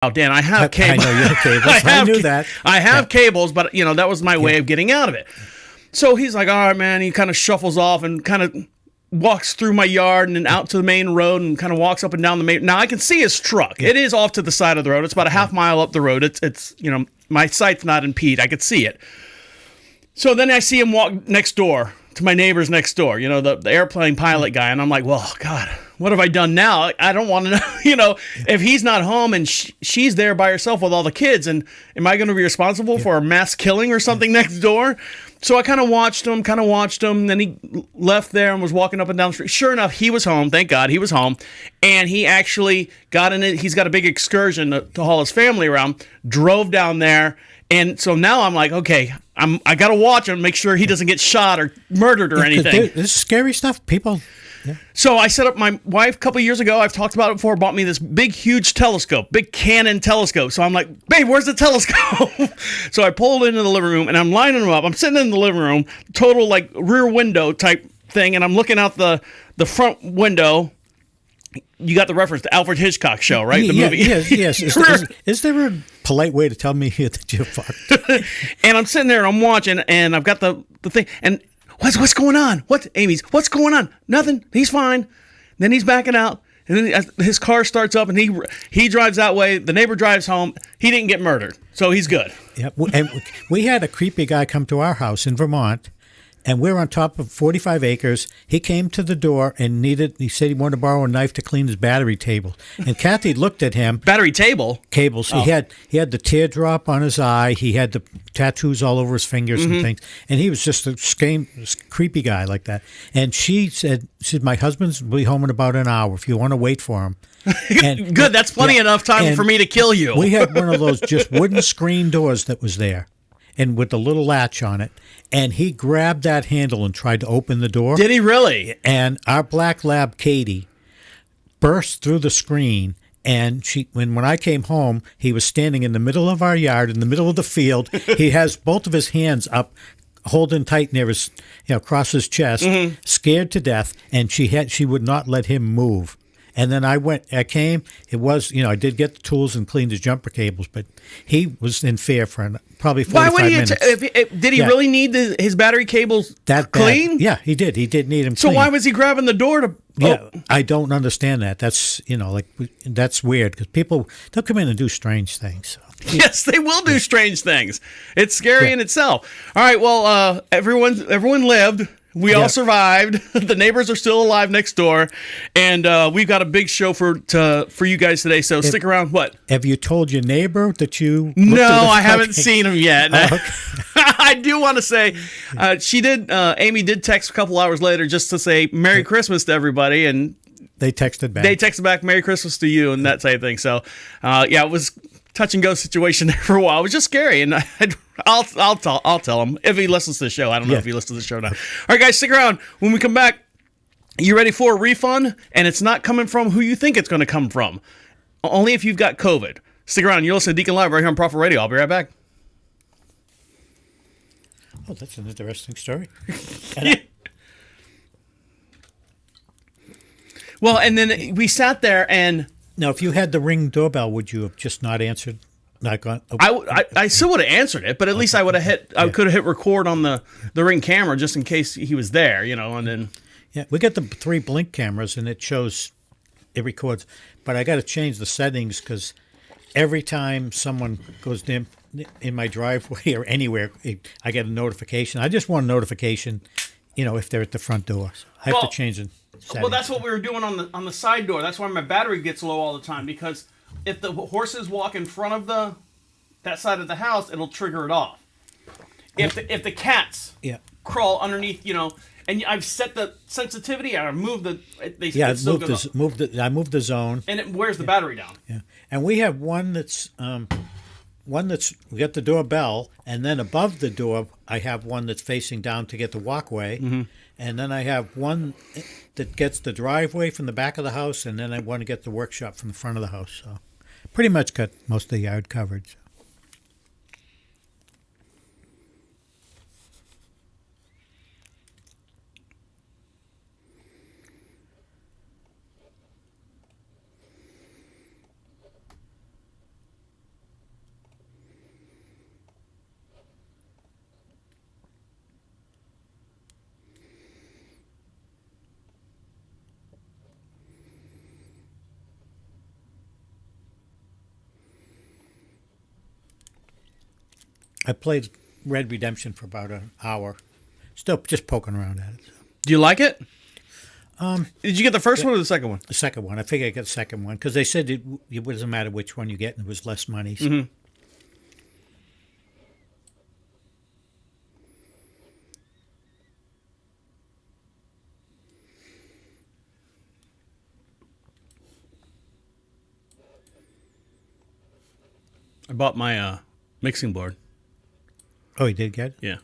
Oh, Dan, I have I cables. know you have cables. I knew that. I have cables, but that was my way of getting out of it. So he's like, all right, man. He kind of shuffles off and kind of walks through my yard and then out to the main road and kind of walks up and down the main. Now I can see his truck. It is off to the side of the road. It's about a half mile up the road. It's my sight's not impeded. I could see it. So then I see him walk next door to my neighbors next door, the airplane pilot guy. And I'm like, well, God, what have I done now? I don't want to know, if he's not home and she's there by herself with all the kids. And am I going to be responsible for a mass killing or something next door? So I kind of watched him. Then he left there and was walking up and down the street. Sure enough, he was home. Thank God he was home. And he actually got in it. He's got a big excursion to haul his family around, drove down there. And so now I'm like, okay, I got to watch him, make sure he doesn't get shot or murdered or anything. This is scary stuff. People. Yeah. So I set up, my wife a couple years ago, I've talked about it before, bought me this big, huge telescope, big Canon telescope. So I'm like, babe, where's the telescope? So I pulled into the living room and I'm lining them up. I'm sitting in the living room, total like rear window type thing. And I'm looking out the front window. You got the reference to Alfred Hitchcock show, right? The movie. Yes. Is there a polite way to tell me that you're fucked? And I'm sitting there and I'm watching, and I've got the thing. And what's going on? What's going on? Nothing. He's fine. Then he's backing out, and then his car starts up, and he drives that way. The neighbor drives home. He didn't get murdered, so he's good. Yeah, and we had a creepy guy come to our house in Vermont. And we're on top of 45 acres. He came to the door and he said he wanted to borrow a knife to clean his battery table. And Kathy looked at him. Battery table? Cables. Oh. He had the teardrop on his eye. He had the tattoos all over his fingers and things. And he was just a creepy guy like that. And she said, my husband's will be home in about an hour if you want to wait for him. And, good. That's plenty enough time for me to kill you. We had one of those just wooden screen doors that was there. And with the little latch on it, and he grabbed that handle and tried to open the door. Did he really? And our black lab, Katie, burst through the screen, and when I came home, he was standing in the middle of our yard, in the middle of the field. He has both of his hands up, holding tight near his, across his chest, scared to death, and she would not let him move. And then I came, I did get the tools and cleaned his jumper cables, but he was in fear for probably 45 minutes. Did he really need his battery cables clean? Yeah, he did. He did need them so clean. So why was he grabbing the door to... I don't understand that. That's, that's weird because they'll come in and do strange things. So. Yes, they will do strange things. It's scary in itself. All right, well, everyone lived. We all survived. The neighbors are still alive next door, and we've got a big show for you guys today. So stick around. What have you told your neighbor that you? No, I haven't seen him yet. Oh, okay. I do want to say she did. Amy did text a couple hours later just to say Merry Christmas to everybody, and they texted back. They texted back Merry Christmas to you and that type of thing. So it was touch and go situation there for a while. It was just scary, and I'll tell him if he listens to the show. I don't know if he listens to the show or not. All right, guys, stick around. When we come back, you ready for a refund? And it's not coming from who you think it's going to come from. Only if you've got COVID. Stick around. You'll listen to Deacon Live right here on Prophet Radio. I'll be right back. Oh, that's an interesting story. Well, and then we sat there and... Now, if you had the Ring doorbell, would you have just not answered? I still would have answered it, but at least I would have hit. I could have hit record on the Ring camera just in case he was there, and then. Yeah, we got the 3 blink cameras, and it records. But I got to change the settings because every time someone goes in my driveway or anywhere, I get a notification. I just want a notification, if they're at the front door. So I have to change it. Well, that's what we were doing on the side door. That's why my battery gets low all the time, because if the horses walk in front of that side of the house, it'll trigger it off. If the cats crawl underneath, and I've set the sensitivity, I moved the. I moved the zone, and it wears the battery down. Yeah, and we have one that's we got the doorbell, and then above the door I have one that's facing down to get the walkway. Mm-hmm. And then I have one that gets the driveway from the back of the house, and then I want to get the workshop from the front of the house. So pretty much got most of the yard covered. So. I played Red Redemption for about an hour. Still just poking around at it. Do you like it? Did you get the first one or the second one? The second one. I figured I got the second one because they said it doesn't matter which one you get, and it was less money. So. Mm-hmm. I bought my mixing board. Oh, you did get it? Yeah.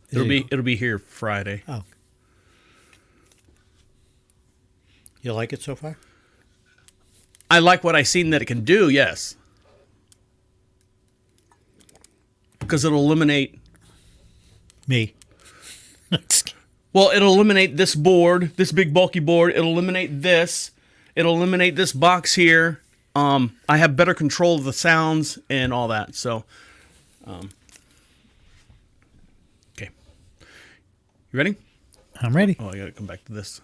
It'll be here Friday. Oh. You like it so far? I like what I seen that it can do, yes. Because it'll eliminate... Me. Well, it'll eliminate this board, this big bulky board. It'll eliminate this. It'll eliminate this box here. I have better control of the sounds and all that. So, okay. You ready? I'm ready. Oh, I got to come back to this.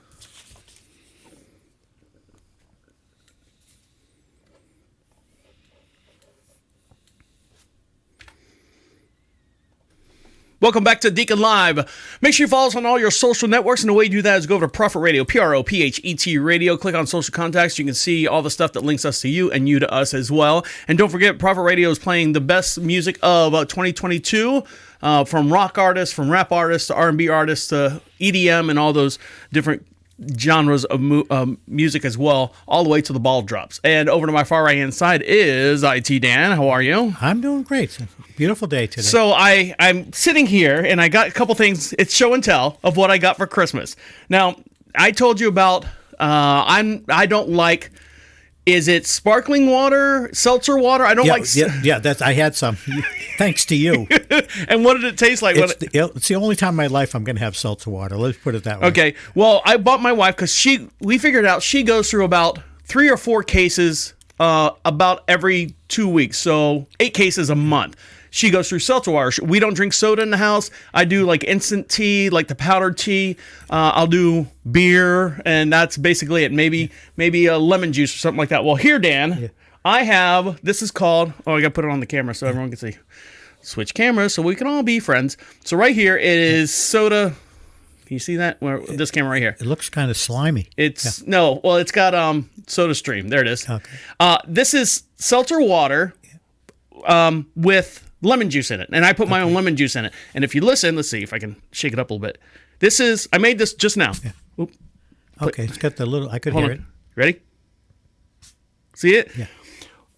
Welcome back to Deacon Live. Make sure you follow us on all your social networks, and the way you do that is go over to Prophet Radio, Prophet Radio. Click on social contacts. You can see all the stuff that links us to you and you to us as well. And don't forget, Prophet Radio is playing the best music of 2022, from rock artists, from rap artists, to R&B artists, to EDM, and all those different genres of music as well, all the way to the ball drops. And over to my far right-hand side is IT Dan. How are you? I'm doing great. Beautiful day today. So I'm sitting here, and I got a couple things. It's show and tell of what I got for Christmas. Now, I told you about I don't like. Is it sparkling water, seltzer water? I don't like. Yeah, that's I had some. Thanks to you. And what did it taste like? It's the only time in my life I'm going to have seltzer water. Let's put it that way. Okay. Well, I bought my wife because we figured out she goes through about 3 or 4 cases about every 2 weeks, so 8 cases a month. She goes through seltzer water. We don't drink soda in the house. I do like instant tea, like the powdered tea. I'll do beer, and that's basically it. Maybe a lemon juice or something like that. Well, here, Dan, I have, this is called, I got to put it on the camera so everyone can see. Switch cameras so we can all be friends. So right here, it is soda. Can you see that? This camera right here. It looks kind of slimy. It's got Soda Stream. There it is. Okay. This is seltzer water with lemon juice in it, and I put my own lemon juice in it. And if you listen, let's see if I can shake it up a little bit. I made this just now. Yeah. Okay, it's got the little. I could Hold hear on. it. Ready? See it? Yeah.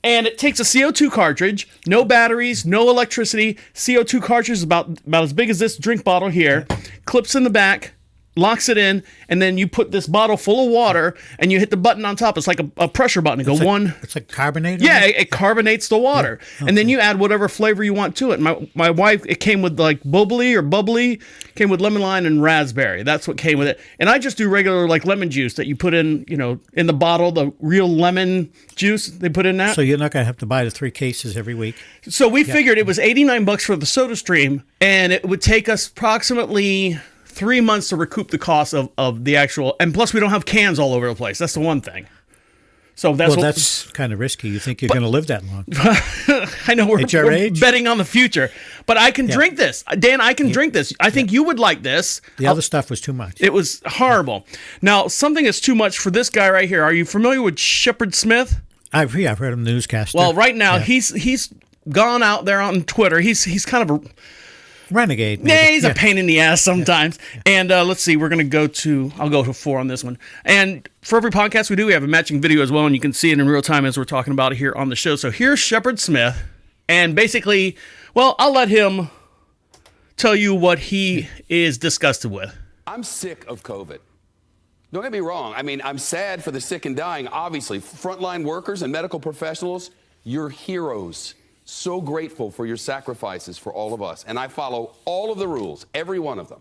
And it takes a CO2 cartridge, no batteries, no electricity. CO2 cartridge is about as big as this drink bottle here. Clips in the back, locks it in, and then you put this bottle full of water, and you hit the button on top. It's like a pressure button. It's like carbonated? Yeah, it carbonates the water. Yeah. Okay. And then you add whatever flavor you want to it. My wife, it came with like bubbly, came with lemon lime and raspberry. That's what came with it. And I just do regular like lemon juice that you put in, in the bottle, the real lemon juice they put in that. So you're not going to have to buy the 3 cases every week. So we figured it was $89 for the Soda Stream, and it would take us approximately 3 months to recoup the cost of the actual, and plus we don't have cans all over the place. That's the one thing. So that's kind of risky. You think you're going to live that long? I know we're age? betting on the future, but I can drink this, Dan. I can drink this. I think you would like this. The other stuff was too much. It was horrible. Now something is too much for this guy right here. Are you familiar with Shepard Smith? I've heard him in the newscaster. Well, right now he's gone out there on Twitter. He's kind of a renegade. Yeah, he's a pain in the ass sometimes. Yeah. And let's see, I'll go to 4 on this one. And for every podcast we do, we have a matching video as well, and you can see it in real time as we're talking about it here on the show. So here's Shepard Smith, and basically, well, I'll let him tell you what he is disgusted with. I'm sick of COVID. Don't get me wrong. I mean, I'm sad for the sick and dying, obviously. Frontline workers and medical professionals, you're heroes. So grateful for your sacrifices for all of us. And I follow all of the rules, every one of them.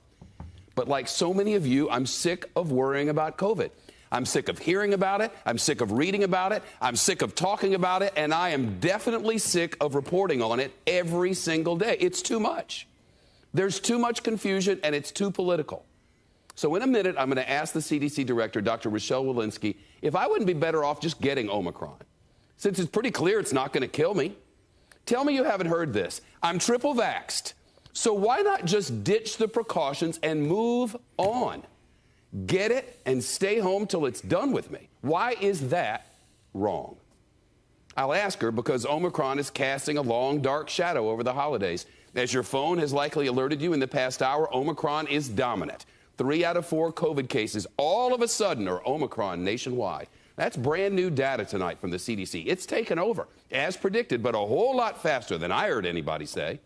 But like so many of you, I'm sick of worrying about COVID. I'm sick of hearing about it. I'm sick of reading about it. I'm sick of talking about it. And I am definitely sick of reporting on it every single day. It's too much. There's too much confusion, and it's too political. So in a minute, I'm going to ask the CDC director, Dr. Rochelle Walensky, if I wouldn't be better off just getting Omicron, since it's pretty clear it's not going to kill me. Tell me you haven't heard this. I'm triple vaxxed. So why not just ditch the precautions and move on? Get it and stay home till it's done with me. Why is that wrong? I'll ask her because Omicron is casting a long, dark shadow over the holidays. As your phone has likely alerted you in the past hour, Omicron is dominant. 3 out of 4 COVID cases all of a sudden are Omicron nationwide. That's brand new data tonight from the CDC. It's taken over, as predicted, but a whole lot faster than I heard anybody say.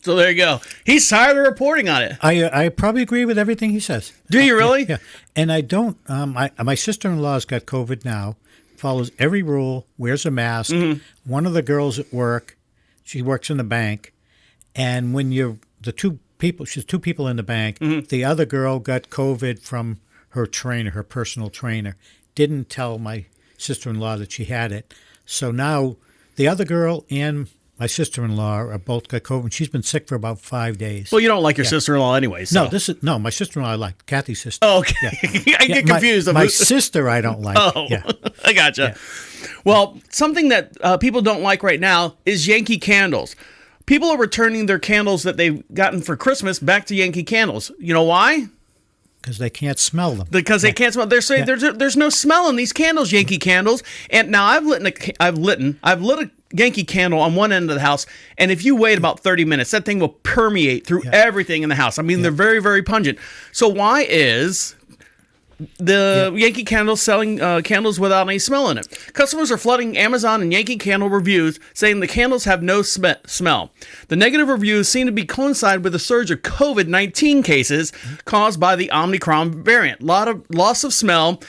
So there you go. He's tired of reporting on it. I probably agree with everything he says. Do you really? Yeah. And I don't. My sister-in-law's got COVID now. Follows every rule. Wears a mask. Mm-hmm. One of the girls at work, she works in the bank, and when she's two people in the bank. Mm-hmm. The other girl got COVID from her trainer, her personal trainer. Didn't tell my sister-in-law that she had it. So now the other girl and my sister-in-law are both got COVID. She's been sick for about 5 days. Well, you don't like your sister-in-law anyway. So. No, my sister-in-law I like. Kathy's sister. Oh, okay. Yeah. I get confused. My sister I don't like. Oh, yeah. I gotcha. Yeah. Well, something that people don't like right now is Yankee candles. People are returning their candles that they've gotten for Christmas back to Yankee Candles. You know why? Because they can't smell them. Because they can't smell. They're saying there's no smell in these candles, Yankee Candles. And now I've lit a Yankee candle on one end of the house, and if you wait about 30 minutes, that thing will permeate through everything in the house. I mean, they're very, very pungent. So why is the Yankee Candle selling candles without any smell in it? Customers are flooding Amazon and Yankee Candle reviews, saying the candles have no smell. The negative reviews seem to coincide with a surge of COVID-19 cases caused by the Omicron variant. Loss of smell,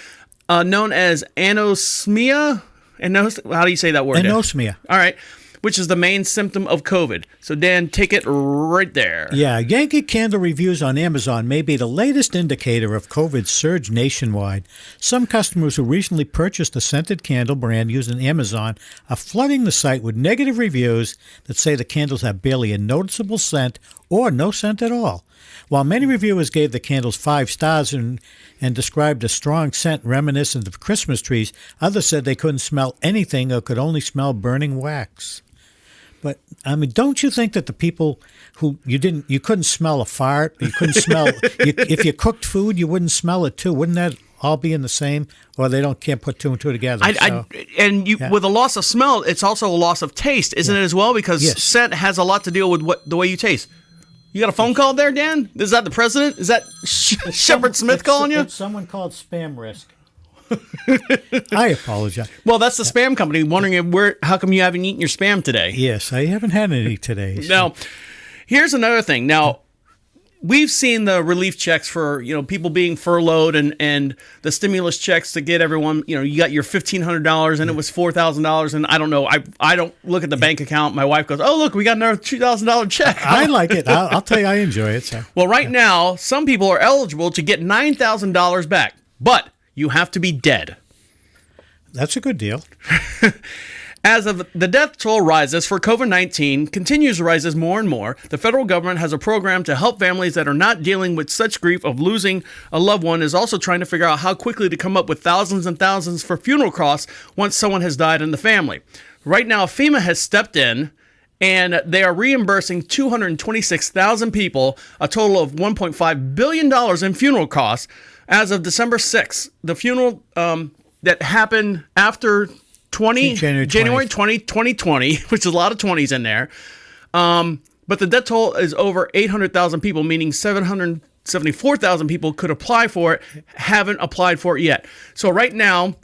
known as anosmia. How do you say that word? Anosmia. All right. Which is the main symptom of COVID. So, Dan, take it right there. Yeah, Yankee Candle reviews on Amazon may be the latest indicator of COVID's surge nationwide. Some customers who recently purchased a scented candle brand using Amazon are flooding the site with negative reviews that say the candles have barely a noticeable scent or no scent at all. While many reviewers gave the candles 5 stars and described a strong scent reminiscent of Christmas trees, others said they couldn't smell anything or could only smell burning wax. But, I mean, don't you think that the people who you couldn't smell a fart, you couldn't smell, if you cooked food, you wouldn't smell it too. Wouldn't that all be in the same? Or they can't put 2 and 2 together. With a loss of smell, it's also a loss of taste, isn't it, as well? Because scent has a lot to deal with the way you taste. You got a phone call there, Dan? Is that the president? Is that Shepard Smith calling you? It's someone called Spam Risk. I apologize. Well, that's the spam company wondering how come you haven't eaten your spam today? Yes, I haven't had any today. So. Now, here's another thing. Now, we've seen the relief checks for people being furloughed and the stimulus checks to get everyone. You got your $1,500 and it was $4,000, and I don't know. I don't look at the bank account. My wife goes, "Oh, look, we got another $2,000 check." I like it. I'll tell you, I enjoy it. So. Well, right now, some people are eligible to get $9,000 back, but you have to be dead. That's a good deal. As the death toll rises for COVID-19, continues to rise more and more, the federal government has a program to help families that are not dealing with such grief of losing a loved one, is also trying to figure out how quickly to come up with thousands and thousands for funeral costs once someone has died in the family. Right now, FEMA has stepped in, and they are reimbursing 226,000 people, a total of $1.5 billion in funeral costs as of December 6th. The funeral that happened after January 20, 2020, which is a lot of 20s in there. But the death toll is over 800,000 people, meaning 774,000 people could apply for it, haven't applied for it yet. So right now,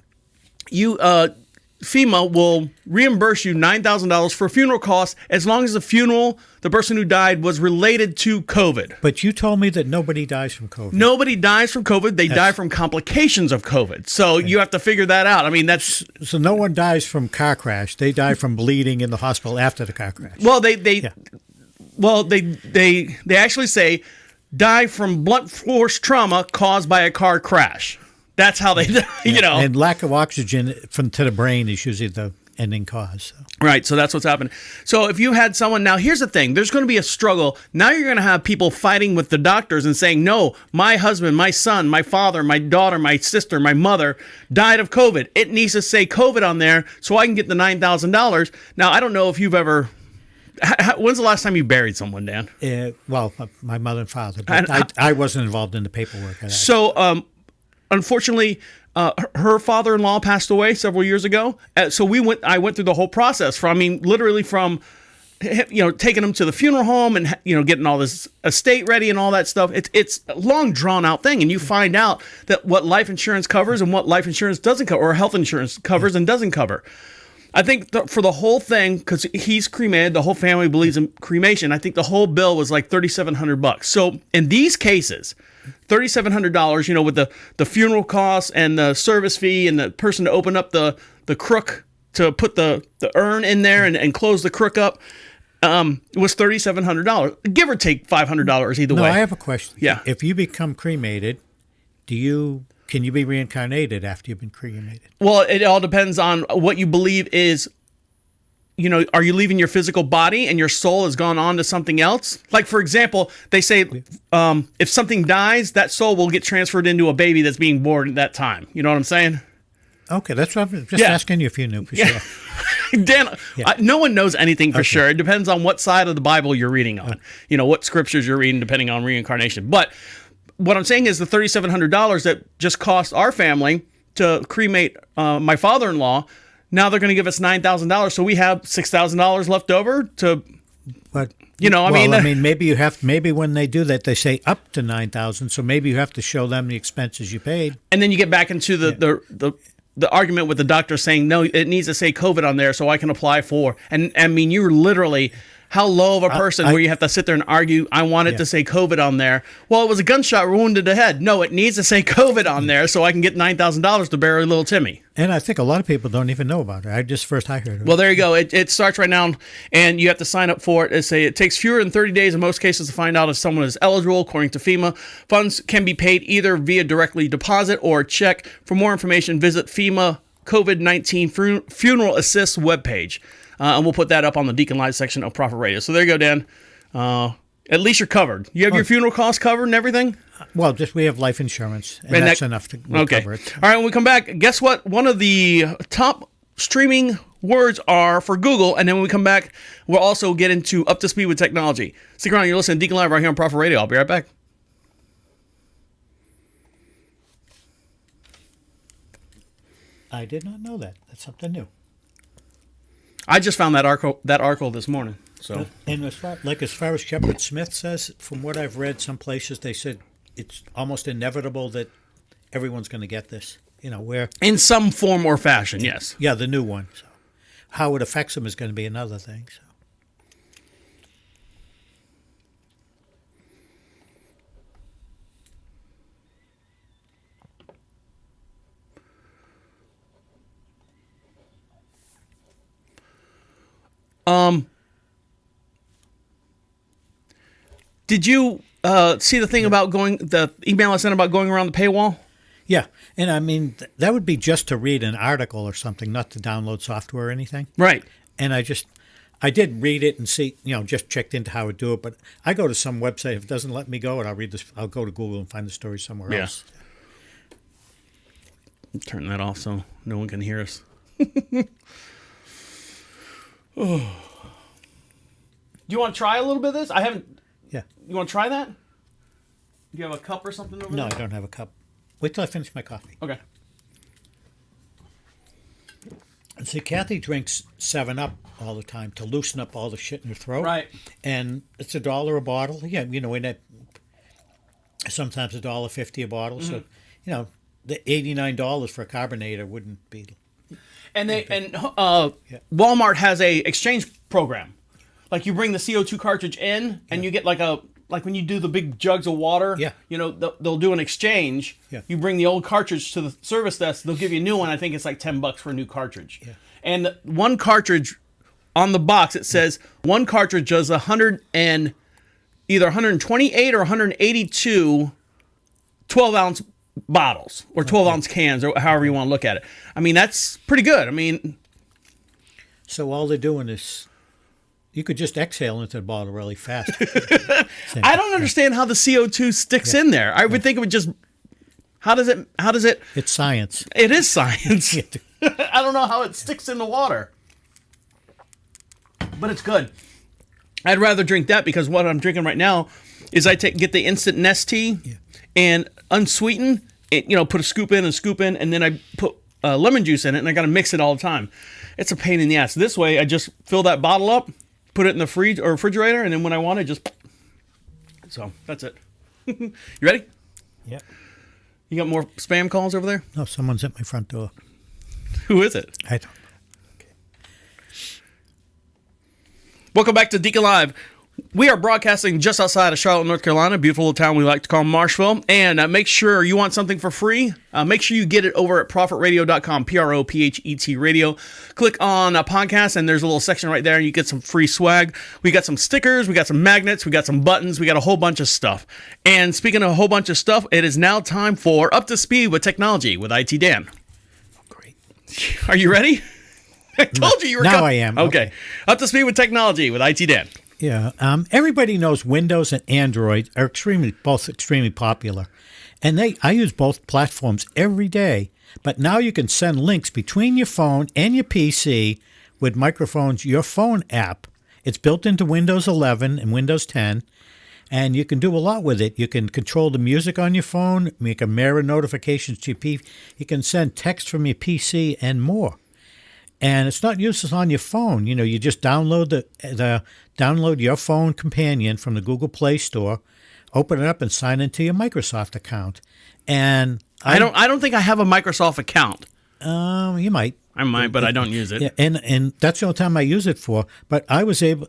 FEMA will reimburse you $9,000 for funeral costs as long as the person who died was related to COVID. But you told me that nobody dies from COVID. Nobody dies from COVID. They die from complications of COVID. So you have to figure that out. I mean, that's... So no one dies from car crash. They die from bleeding in the hospital after the car crash. Well, they actually say die from blunt force trauma caused by a car crash. That's how they, And lack of oxygen to the brain is usually the ending cause. So. Right, so that's what's happened. So if you had someone, now here's the thing, there's going to be a struggle. Now you're going to have people fighting with the doctors and saying, no, my husband, my son, my father, my daughter, my sister, my mother died of COVID. It needs to say COVID on there so I can get the $9,000. Now, I don't know if you've ever When's the last time you buried someone, Dan? Well, my mother and father, but I wasn't involved in the paperwork. So, unfortunately, her father-in-law passed away several years ago. So I went through the whole process literally from, taking him to the funeral home and, getting all this estate ready and all that stuff. It's a long drawn out thing. And you find out that what life insurance covers and what life insurance doesn't cover, or health insurance covers and doesn't cover. I think for the whole thing, because he's cremated, the whole family believes in cremation. I think the whole bill was like $3,700. So in these cases, $3,700, with the funeral costs and the service fee and the person to open up the crook to put the urn in there and close the crook up, was $3,700, give or take $500 either way. No, I have a question. Yeah. If you become cremated, can you be reincarnated after you've been cremated? Well, it all depends on what you believe is, are you leaving your physical body and your soul has gone on to something else? Like, for example, they say if something dies, that soul will get transferred into a baby that's being born at that time. You know what I'm saying? Okay, that's what I'm just asking you if you knew for sure. Dan, no one knows anything for sure. It depends on what side of the Bible you're reading on. What scriptures you're reading, depending on reincarnation. But what I'm saying is the $3,700 that just cost our family to cremate my father-in-law, now they're going to give us $9,000. So we have $6,000 left over to, but maybe when they do that, they say up to $9,000. So maybe you have to show them the expenses you paid. And then you get back into the argument with the doctor saying, no, it needs to say COVID on there so I can apply for. And you're literally, how low of a person where you have to sit there and argue, I want it to say COVID on there. Well, it was a gunshot wound to the head. No, it needs to say COVID on there so I can get $9,000 to bury little Timmy. And I think a lot of people don't even know about it. I heard of it. Well, there you go. It starts right now, and you have to sign up for it. It takes fewer than 30 days in most cases to find out if someone is eligible, according to FEMA. Funds can be paid either via directly deposit or check. For more information, visit FEMA COVID-19 Funeral Assist webpage. And we'll put that up on the DeaconLive section of Prophet Radio. So there you go, Dan. At least you're covered. You have your funeral costs covered and everything? Well, we have life insurance, and that's enough to cover it. All right, when we come back, guess what? One of the top streaming words are for Google, and then when we come back, we'll also get into Up to Speed with Technology. Stick around. You're listening to DeaconLive right here on Prophet Radio. I'll be right back. I did not know that. That's something new. I just found that article this morning. So, and as far as Shepard Smith says, from what I've read, some places they said it's almost inevitable that everyone's going to get this. Where in some form or fashion, yes. Yeah, the new one. So, how it affects them is going to be another thing. Did you see the thing about the email I sent about going around the paywall? Yeah, and that would be just to read an article or something, not to download software or anything. Right. And I did read it and see, just checked into how to do it, but I go to some website, if it doesn't let me go, and I'll go to Google and find the story somewhere else. Turn that off so no one can hear us. Do you want to try a little bit of this? I haven't. Yeah. You want to try that? Do you have a cup or something over there? No, I don't have a cup. Wait till I finish my coffee. Okay. And see, Kathy drinks 7-Up all the time to loosen up all the shit in her throat. Right. And it's $1 a bottle. Yeah, in that, sometimes $1.50 a bottle. Mm-hmm. So, the $89 for a carbonator wouldn't be. And Walmart has a exchange program. Like you bring the CO2 cartridge in, and you get like when you do the big jugs of water. Yeah. They'll do an exchange. Yeah. You bring the old cartridge to the service desk. They'll give you a new one. I think it's like $10 for a new cartridge. Yeah. And one cartridge on the box, it says one cartridge does either 128 or 182 12-ounce bottles or 12-ounce cans or however you want to look at it. That's pretty good. So all they're doing is. You could just exhale into the bottle really fast. I don't understand how the CO2 sticks in there. I would think it would just. How does it? It's science. It is science. I don't know how it sticks in the water, but it's good. I'd rather drink that because what I'm drinking right now is get the instant Nestea and unsweetened. Put a scoop in, and then I put lemon juice in it, and I got to mix it all the time. It's a pain in the ass. This way, I just fill that bottle up, put it in the fridge or refrigerator, and then when I want it, just... So, that's it. You ready? Yep. You got more spam calls over there? No, someone's at my front door. Who is it? I don't know. Welcome back to Deacon Live. We are broadcasting just outside of Charlotte, North Carolina, a beautiful little town we like to call Marshville. And make sure you want something for free. Make sure you get it over at prophets.com, PROPHET radio. Click on a podcast, and there's a little section right there, and you get some free swag. We got some stickers, we got some magnets, we got some buttons, we got a whole bunch of stuff. And speaking of a whole bunch of stuff, it is now time for Up to Speed with Technology with IT Dan. Great. Are you ready? I told you were now coming. I am. Okay. Up to Speed with Technology with IT Dan. Yeah. Everybody knows Windows and Android are both extremely popular. And I use both platforms every day. But now you can send links between your phone and your PC with Microphone's Your Phone app. It's built into Windows 11 and Windows 10. And you can do a lot with it. You can control the music on your phone. You can mirror notifications to your PC. You can send text from your PC and more. And it's not useless on your phone. You just download download your phone companion from the Google Play Store, open it up, and sign into your Microsoft account. And I don't think I have a Microsoft account. You might. I might, but I don't use it. Yeah, and that's the only time I use it for. But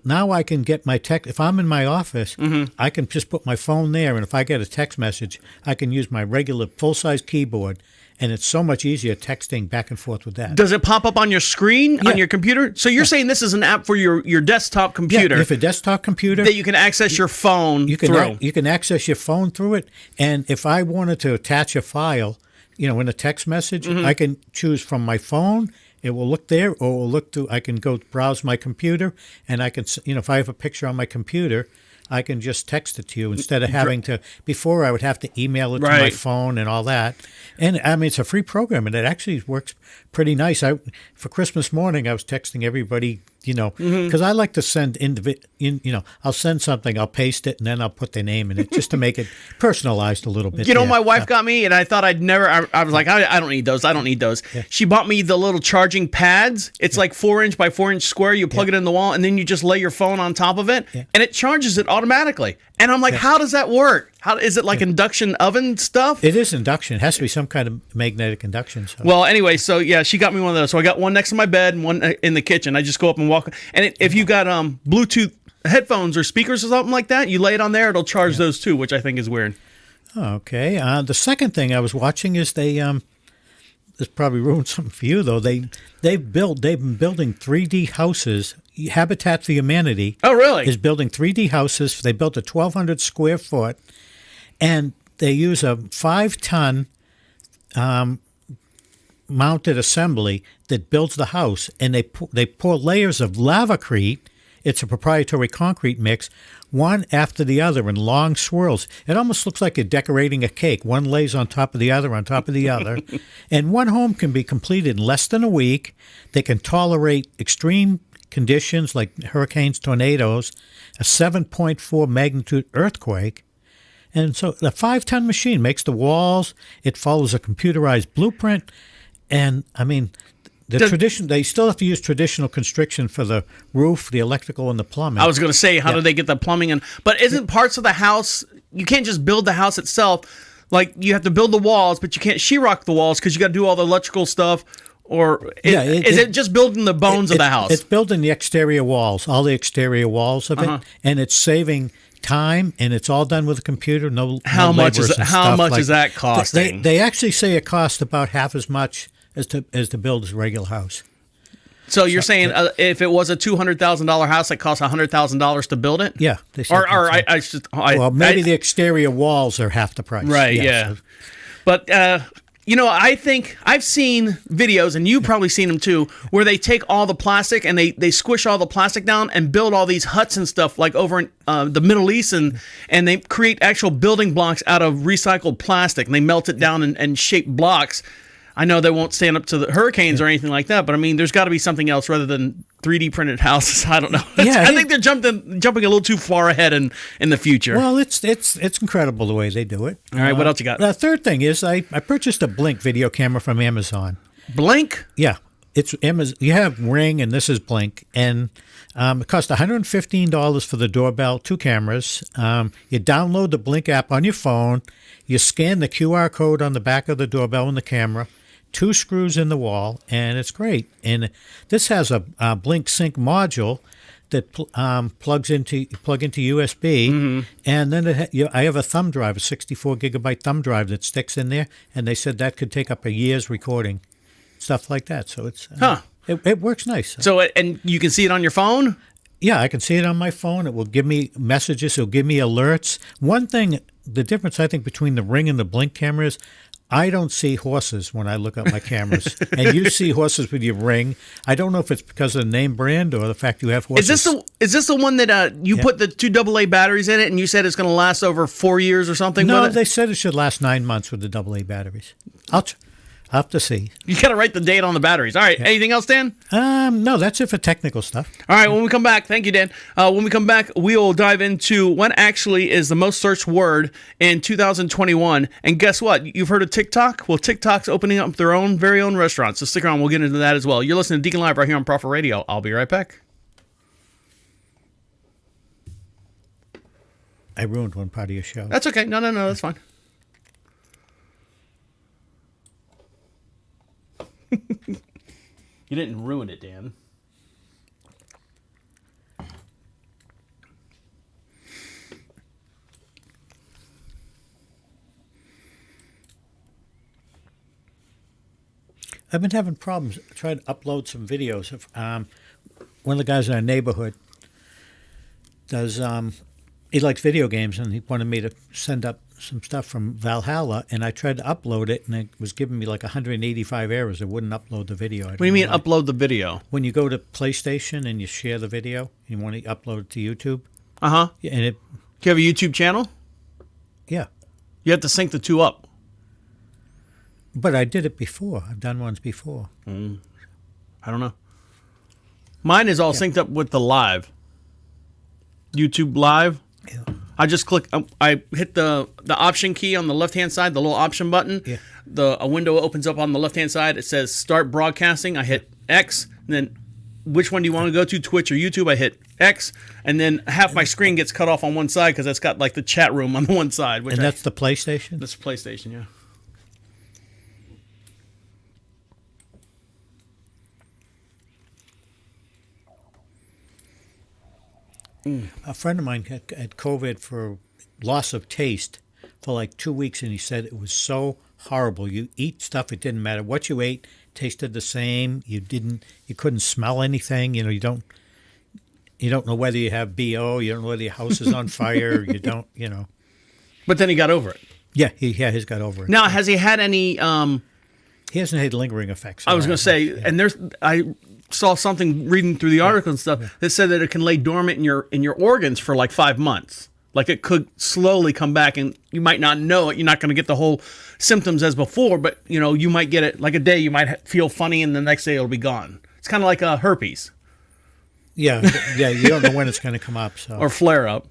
now I can get my text. If I'm in my office, I can just put my phone there, and if I get a text message, I can use my regular full-size keyboard. And it's so much easier texting back and forth with that. Does it pop up on your screen, on your computer? So you're saying this is an app for your desktop computer? Yeah, if a desktop computer. That you can access your phone through. You can access your phone through it. And if I wanted to attach a file, in a text message, I can choose from my phone. It will look there, or it will look through. I can go browse my computer, and I can, if I have a picture on my computer, I can just text it to you instead of having to. Before, I would have to email it to my phone and all that. And it's a free program, and it actually works pretty nice. For Christmas morning, I was texting everybody, because I like to send I'll send something, I'll paste it, and then I'll put their name in it just to make it personalized a little bit. My wife got me, and I thought I'd never. I was like, I don't need those. I don't need those. Yeah. She bought me the little charging pads. It's like 4-inch by 4-inch square. You plug it in the wall, and then you just lay your phone on top of it, and it charges it automatically. And I'm like, how does that work? How is it like induction oven stuff? It is induction. It has to be some kind of magnetic induction. So. Well, anyway, so yeah, she got me one of those. So I got one next to my bed and one in the kitchen. I just go up and walk. And if you got Bluetooth headphones or speakers or something like that, you lay it on there, it'll charge those too, which I think is weird. Okay. The second thing I was watching is this probably ruined something for you though. They've been building 3D houses. Habitat for Humanity. Oh, really? Is building 3D houses. They built a 1,200 square foot, and they use a 5-ton mounted assembly that builds the house, and they pour layers of lavacrete. It's a proprietary concrete mix, one after the other in long swirls. It almost looks like you're decorating a cake. One lays on top of the other, on top of the other. And one home can be completed in less than a week. They can tolerate extreme conditions like hurricanes, tornadoes, a 7.4 magnitude earthquake. And so the 5-ton machine makes the walls. It follows a computerized blueprint. And, they still have to use traditional construction for the roof, the electrical, and the plumbing. I was going to say, how do they get the plumbing in? But isn't parts of the house, you can't just build the house itself. Like, you have to build the walls, but you can't sheetrock the walls because you got to do all the electrical stuff. Or is it just building the bones of the house? It's building the exterior walls, all the exterior walls of it, and it's saving time, and it's all done with a computer. How much is that costing? They actually say it costs about half as much as to build a regular house. So you're saying if it was a $200,000 house, it costs $100,000 to build it? Yeah. Maybe the exterior walls are half the price. Right. Yeah. But. I think I've seen videos, and you've probably seen them too, where they take all the plastic and they squish all the plastic down and build all these huts and stuff like over in the Middle East, and they create actual building blocks out of recycled plastic, and they melt it down and shape blocks. I know they won't stand up to the hurricanes or anything like that, but I mean, there's got to be something else rather than 3D printed houses. I don't know. I think they're jumping a little too far ahead in the future. Well, it's incredible the way they do it. All right, what else you got? The third thing is I purchased a Blink video camera from Amazon. Blink? Yeah, it's Amazon. You have Ring, and this is Blink, and it cost $115 for the doorbell, 2 cameras. You download the Blink app on your phone. You scan the QR code on the back of the doorbell and the camera. 2 screws in the wall, and it's great. And this has a Blink Sync module that plug into USB, and then I have a thumb drive, a 64 gigabyte thumb drive that sticks in there, and they said that could take up a year's recording, stuff like that. So it's it works nice. So and you can see it on your phone? Yeah, I can see it on my phone. It will give me messages. It'll give me alerts. One thing, the difference I think between the Ring and the Blink camera is I don't see horses when I look at my cameras, and you see horses with your Ring. I don't know if it's because of the name brand or the fact you have horses. Is this the one that you put the 2 AA batteries in it, and you said it's going to last over 4 years or something? No, with it? They said it should last 9 months with the AA batteries. I'll have to see. You got to write the date on the batteries. All right. Yeah. Anything else, Dan? No, that's it for technical stuff. All right. When we come back, thank you, Dan. When we come back, we'll dive into what actually is the most searched word in 2021. And guess what? You've heard of TikTok? Well, TikTok's opening up their very own restaurants. So stick around. We'll get into that as well. You're listening to Deacon Live right here on Prophet Radio. I'll be right back. I ruined one part of your show. That's okay. No, that's fine. You didn't ruin it, Dan. I've been having problems. I tried to upload some videos of one of the guys in our neighborhood does he likes video games, and he wanted me to send up some stuff from Valhalla, and I tried to upload it, and it was giving me like 185 errors. It wouldn't upload the video. What do you mean upload the video? When you go to PlayStation and you share the video, you want to upload it to YouTube. Uh-huh. And it. Do you have a YouTube channel? Yeah. You have to sync the 2 up. But I did it before. I've done ones before. I don't know. Mine is all synced up with the live. YouTube Live. Yeah. I just click. I hit the option key on the left hand side, the little option button. Yeah. A window opens up on the left hand side. It says start broadcasting. I hit X, and then which one do you want to go to, Twitch or YouTube? I hit X, and then half my screen gets cut off on one side because it's got like the chat room on the one side. And that's the PlayStation? That's the PlayStation, yeah. A friend of mine had COVID for loss of taste for like 2 weeks, and he said it was so horrible. You eat stuff, it didn't matter what you ate, tasted the same. You couldn't smell anything. You don't know whether you have BO. You don't know whether your house is on fire. You don't. But then he got over it. Yeah, he's got over it. Now, has he had any? He hasn't had lingering effects. I was going to say, and I saw something reading through the article and stuff that said that it can lay dormant in your organs for like 5 months. Like it could slowly come back, and you might not know it. You're not going to get the whole symptoms as before, but you might get it like a day. You might feel funny, and the next day it'll be gone. It's kind of like herpes. Yeah. You don't know when it's going to come up, so or flare up.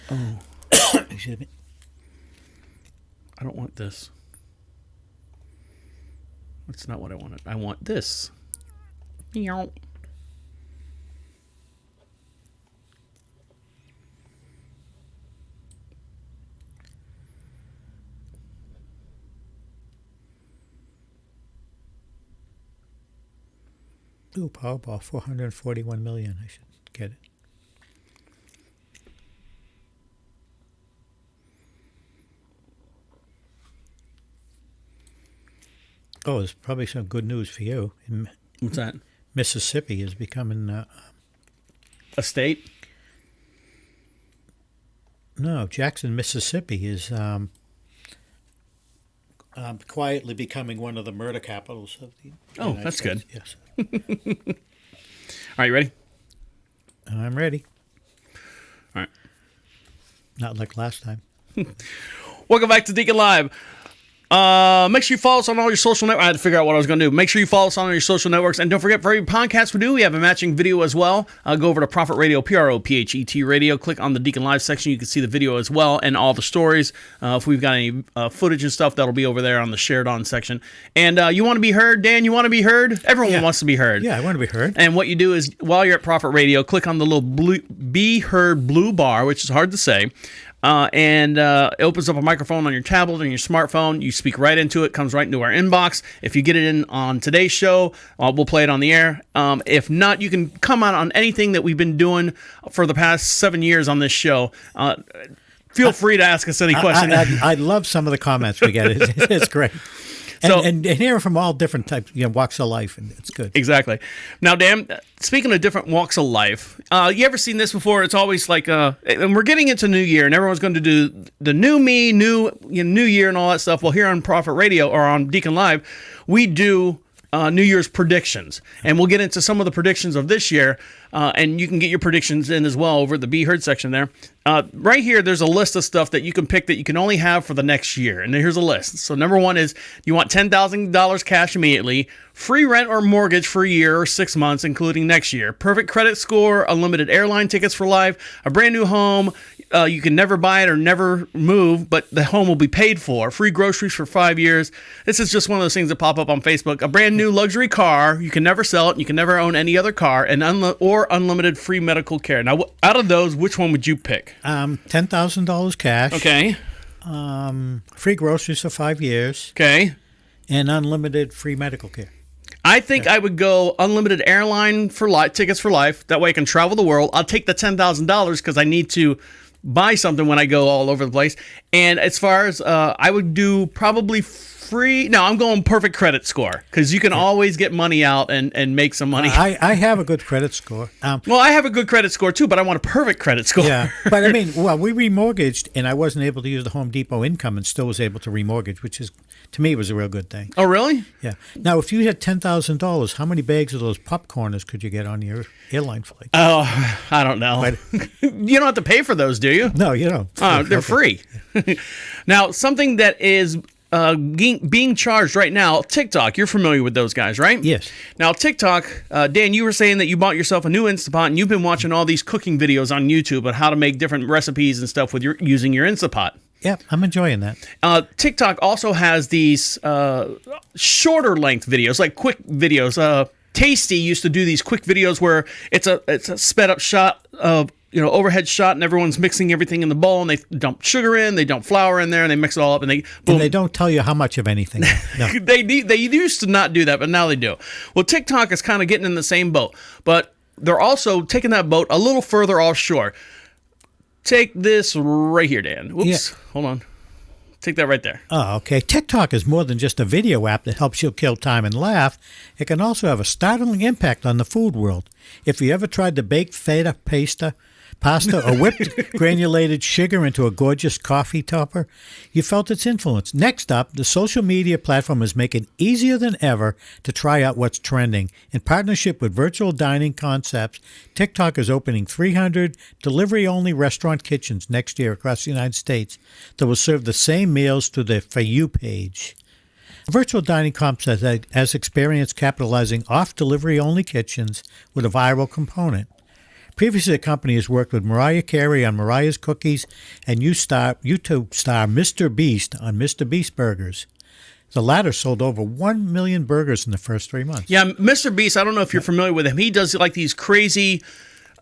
Oh, excuse me. I don't want this. That's not what I wanted. I want this. Meow. Ooh, Powerball, 441 million. I should get it. Oh, there's probably some good news for you. What's that? Mississippi is becoming a state? No, Jackson, Mississippi is quietly becoming one of the murder capitals of the United that's States. good. Yes. All right, you ready? I'm ready. All right. Not like last time. Welcome back to Deacon Live. Make sure you follow us on all your social networks. I had to figure out what I was going to do. Make sure you follow us on all your social networks. And don't forget, for every podcast we do, we have a matching video as well. Go over to Prophet Radio, PROPHET Radio. Click on the Deacon Live section. You can see the video as well and all the stories. If we've got any footage and stuff, that'll be over there on the shared on section. And you want to be heard, Dan? You want to be heard? Everyone wants to be heard. Yeah, I want to be heard. And what you do is, while you're at Prophet Radio, click on the little Be Heard blue bar, which is hard to say. And it opens up a microphone on your tablet and your smartphone. You speak right into it, comes right into our inbox. If you get it in on today's show, we'll play it on the air. If not, you can come on anything that we've been doing for the past 7 years on this show. Feel free to ask us any question. I love some of the comments we get. It's great. And hearing from all different types, walks of life, and it's good. Exactly. Now, Dan, speaking of different walks of life, you ever seen this before? It's always like, and we're getting into New Year, and everyone's going to do the new me, new year, and all that stuff. Well, here on Prophet Radio or on Deacon Live, we do New Year's predictions, and we'll get into some of the predictions of this year, and you can get your predictions in as well over at the Be Heard section there. Right here, there's a list of stuff that you can pick that you can only have for the next year, and here's a list. So number one is you want $10,000 cash immediately, free rent or mortgage for a year or 6 months, including next year, perfect credit score, unlimited airline tickets for life, a brand new home. You can never buy it or never move, but the home will be paid for. Free groceries for 5 years. This is just one of those things that pop up on Facebook. A brand new luxury car. You can never sell it. You can never own any other car. And or unlimited free medical care. Now, out of those, which one would you pick? $10,000 cash. Okay. Free groceries for 5 years. Okay. And unlimited free medical care. I think I would go unlimited airline for tickets for life. That way I can travel the world. I'll take the $10,000 because I need to buy something when I go all over the place. And as far as I would do probably free. No, I'm going perfect credit score because you can always get money out and make some money. I have a good credit score. Well, I have a good credit score too, but I want a perfect credit score. Yeah, but I mean, we remortgaged, and I wasn't able to use the Home Depot income, and still was able to remortgage, which is, to me, was a real good thing. Oh, really? Yeah. Now, if you had $10,000, how many bags of those popcorners could you get on your airline flight? Oh, I don't know. You don't have to pay for those, do you? No, you don't. They're free. Now, something that is being charged right now, TikTok. You're familiar with those guys, right? Yes. Now, TikTok, Dan, you were saying that you bought yourself a new Instapot, and you've been watching all these cooking videos on YouTube on how to make different recipes and stuff with using your Instapot. Yeah, I'm enjoying that. TikTok also has these shorter length videos, like quick videos. Tasty used to do these quick videos where it's a sped up shot of overhead shot, and everyone's mixing everything in the bowl, and they dump sugar in, they dump flour in there, and they mix it all up, and boom. And they don't tell you how much of anything. No. They used to not do that, but now they do. Well, TikTok is kind of getting in the same boat, but they're also taking that boat a little further offshore. Take this right here, Dan. Whoops. Yeah. Hold on. Take that right there. Oh, okay. TikTok is more than just a video app that helps you kill time and laugh. It can also have a startling impact on the food world. If you ever tried to bake feta pasta or whipped granulated sugar into a gorgeous coffee topper, you felt its influence. Next up, the social media platform is making it easier than ever to try out what's trending. In partnership with Virtual Dining Concepts, TikTok is opening 300 delivery-only restaurant kitchens next year across the United States that will serve the same meals through their For You page. Virtual Dining Concepts has experience capitalizing off delivery-only kitchens with a viral component. Previously, the company has worked with Mariah Carey on Mariah's Cookies and YouTube star Mr. Beast on Mr. Beast Burgers. The latter sold over 1 million burgers in the first 3 months. Yeah, Mr. Beast, I don't know if you're familiar with him. He does like these crazy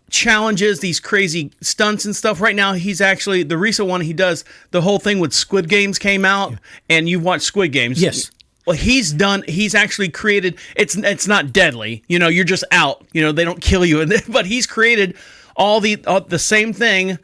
challenges, these crazy stunts and stuff. Right now, he's actually, the recent one he does, the whole thing with Squid Games came out, and you've watched Squid Games. Yes. Well, he's actually created, it's not deadly, you're just out, they don't kill you, but he's created all the same thing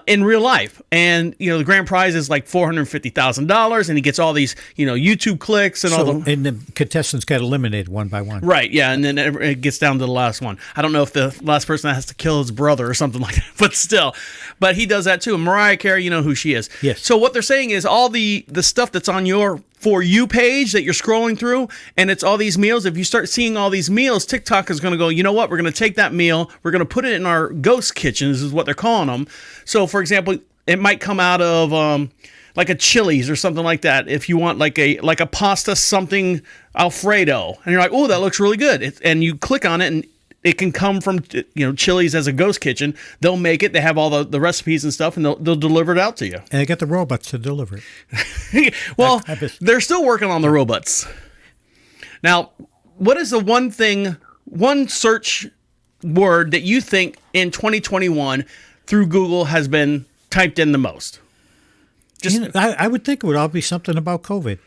in real life. And, the grand prize is like $450,000, and he gets all these, YouTube clicks and and the contestants get eliminated one by one. Right, yeah, and then it gets down to the last one. I don't know if the last person has to kill his brother or something like that, but still. But he does that too. And Mariah Carey, you know who she is. Yes. So what they're saying is all the stuff that's on your For You page that you're scrolling through, and it's all these meals. If you start seeing all these meals, TikTok is going to go, you know what, we're going to take that meal, we're going to put it in our ghost kitchens, is what they're calling them. So, for example, it might come out of like a Chili's or something like that. If you want like a pasta something Alfredo, and you're like, oh, that looks really good, and you click on it, and it can come from Chili's as a ghost kitchen. They'll make it. They have all the recipes and stuff, and they'll deliver it out to you. And they get the robots to deliver it. Well, they're still working on the robots. Now, what is the one search word that you think in 2021 through Google has been typed in the most? I would think it would all be something about COVID.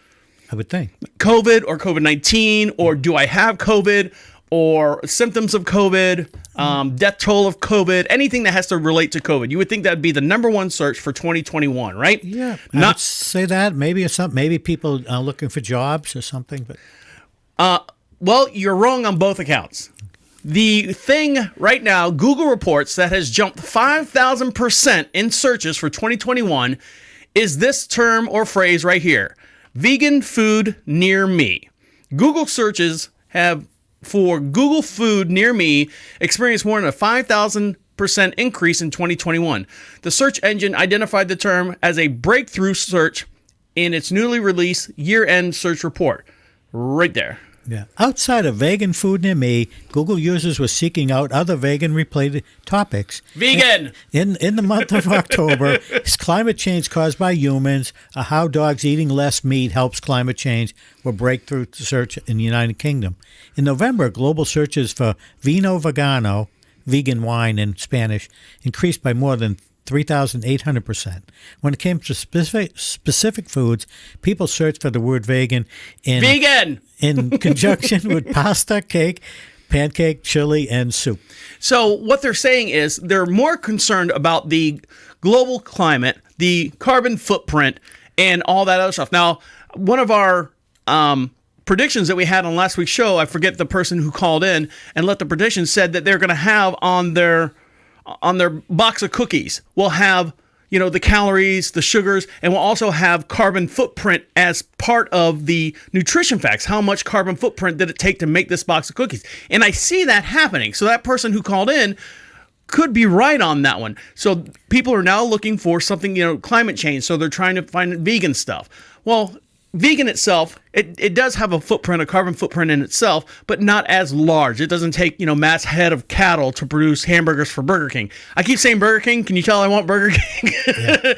I would think. COVID or COVID-19, or do I have COVID, or symptoms of COVID, death toll of COVID, anything that has to relate to COVID. You would think that would be the number one search for 2021, right? Yeah. I would say that. Maybe people are looking for jobs or something. But well, you're wrong on both accounts. The thing right now, Google reports that has jumped 5,000% in searches for 2021 is this term or phrase right here: vegan food near me. Google searches have for Google food near me experienced more than a 5,000% increase in 2021. The search engine identified the term as a breakthrough search in its newly released year-end search report. Right there. Yeah. Outside of vegan food near me, Google users were seeking out other vegan-related topics. Vegan! In the month of October, is climate change caused by humans, or how dogs eating less meat helps climate change, were breakthrough search in the United Kingdom. In November, global searches for vino vegano, vegan wine in Spanish, increased by more than 3,800%. When it came to specific foods, people searched for the word vegan in conjunction with pasta, cake, pancake, chili, and soup. So what they're saying is they're more concerned about the global climate, the carbon footprint, and all that other stuff. Now, one of our predictions that we had on last week's show, I forget the person who called in and let the prediction, said that they're going to have on their box of cookies, we'll have, the calories, the sugars, and we'll also have carbon footprint as part of the nutrition facts. How much carbon footprint did it take to make this box of cookies? And I see that happening. So that person who called in could be right on that one. So people are now looking for something, climate change. So they're trying to find vegan stuff. Well, vegan itself, it does have a carbon footprint in itself, but not as large. It doesn't take, mass head of cattle to produce hamburgers for Burger King. I keep saying Burger King. Can you tell I want Burger King? Yeah.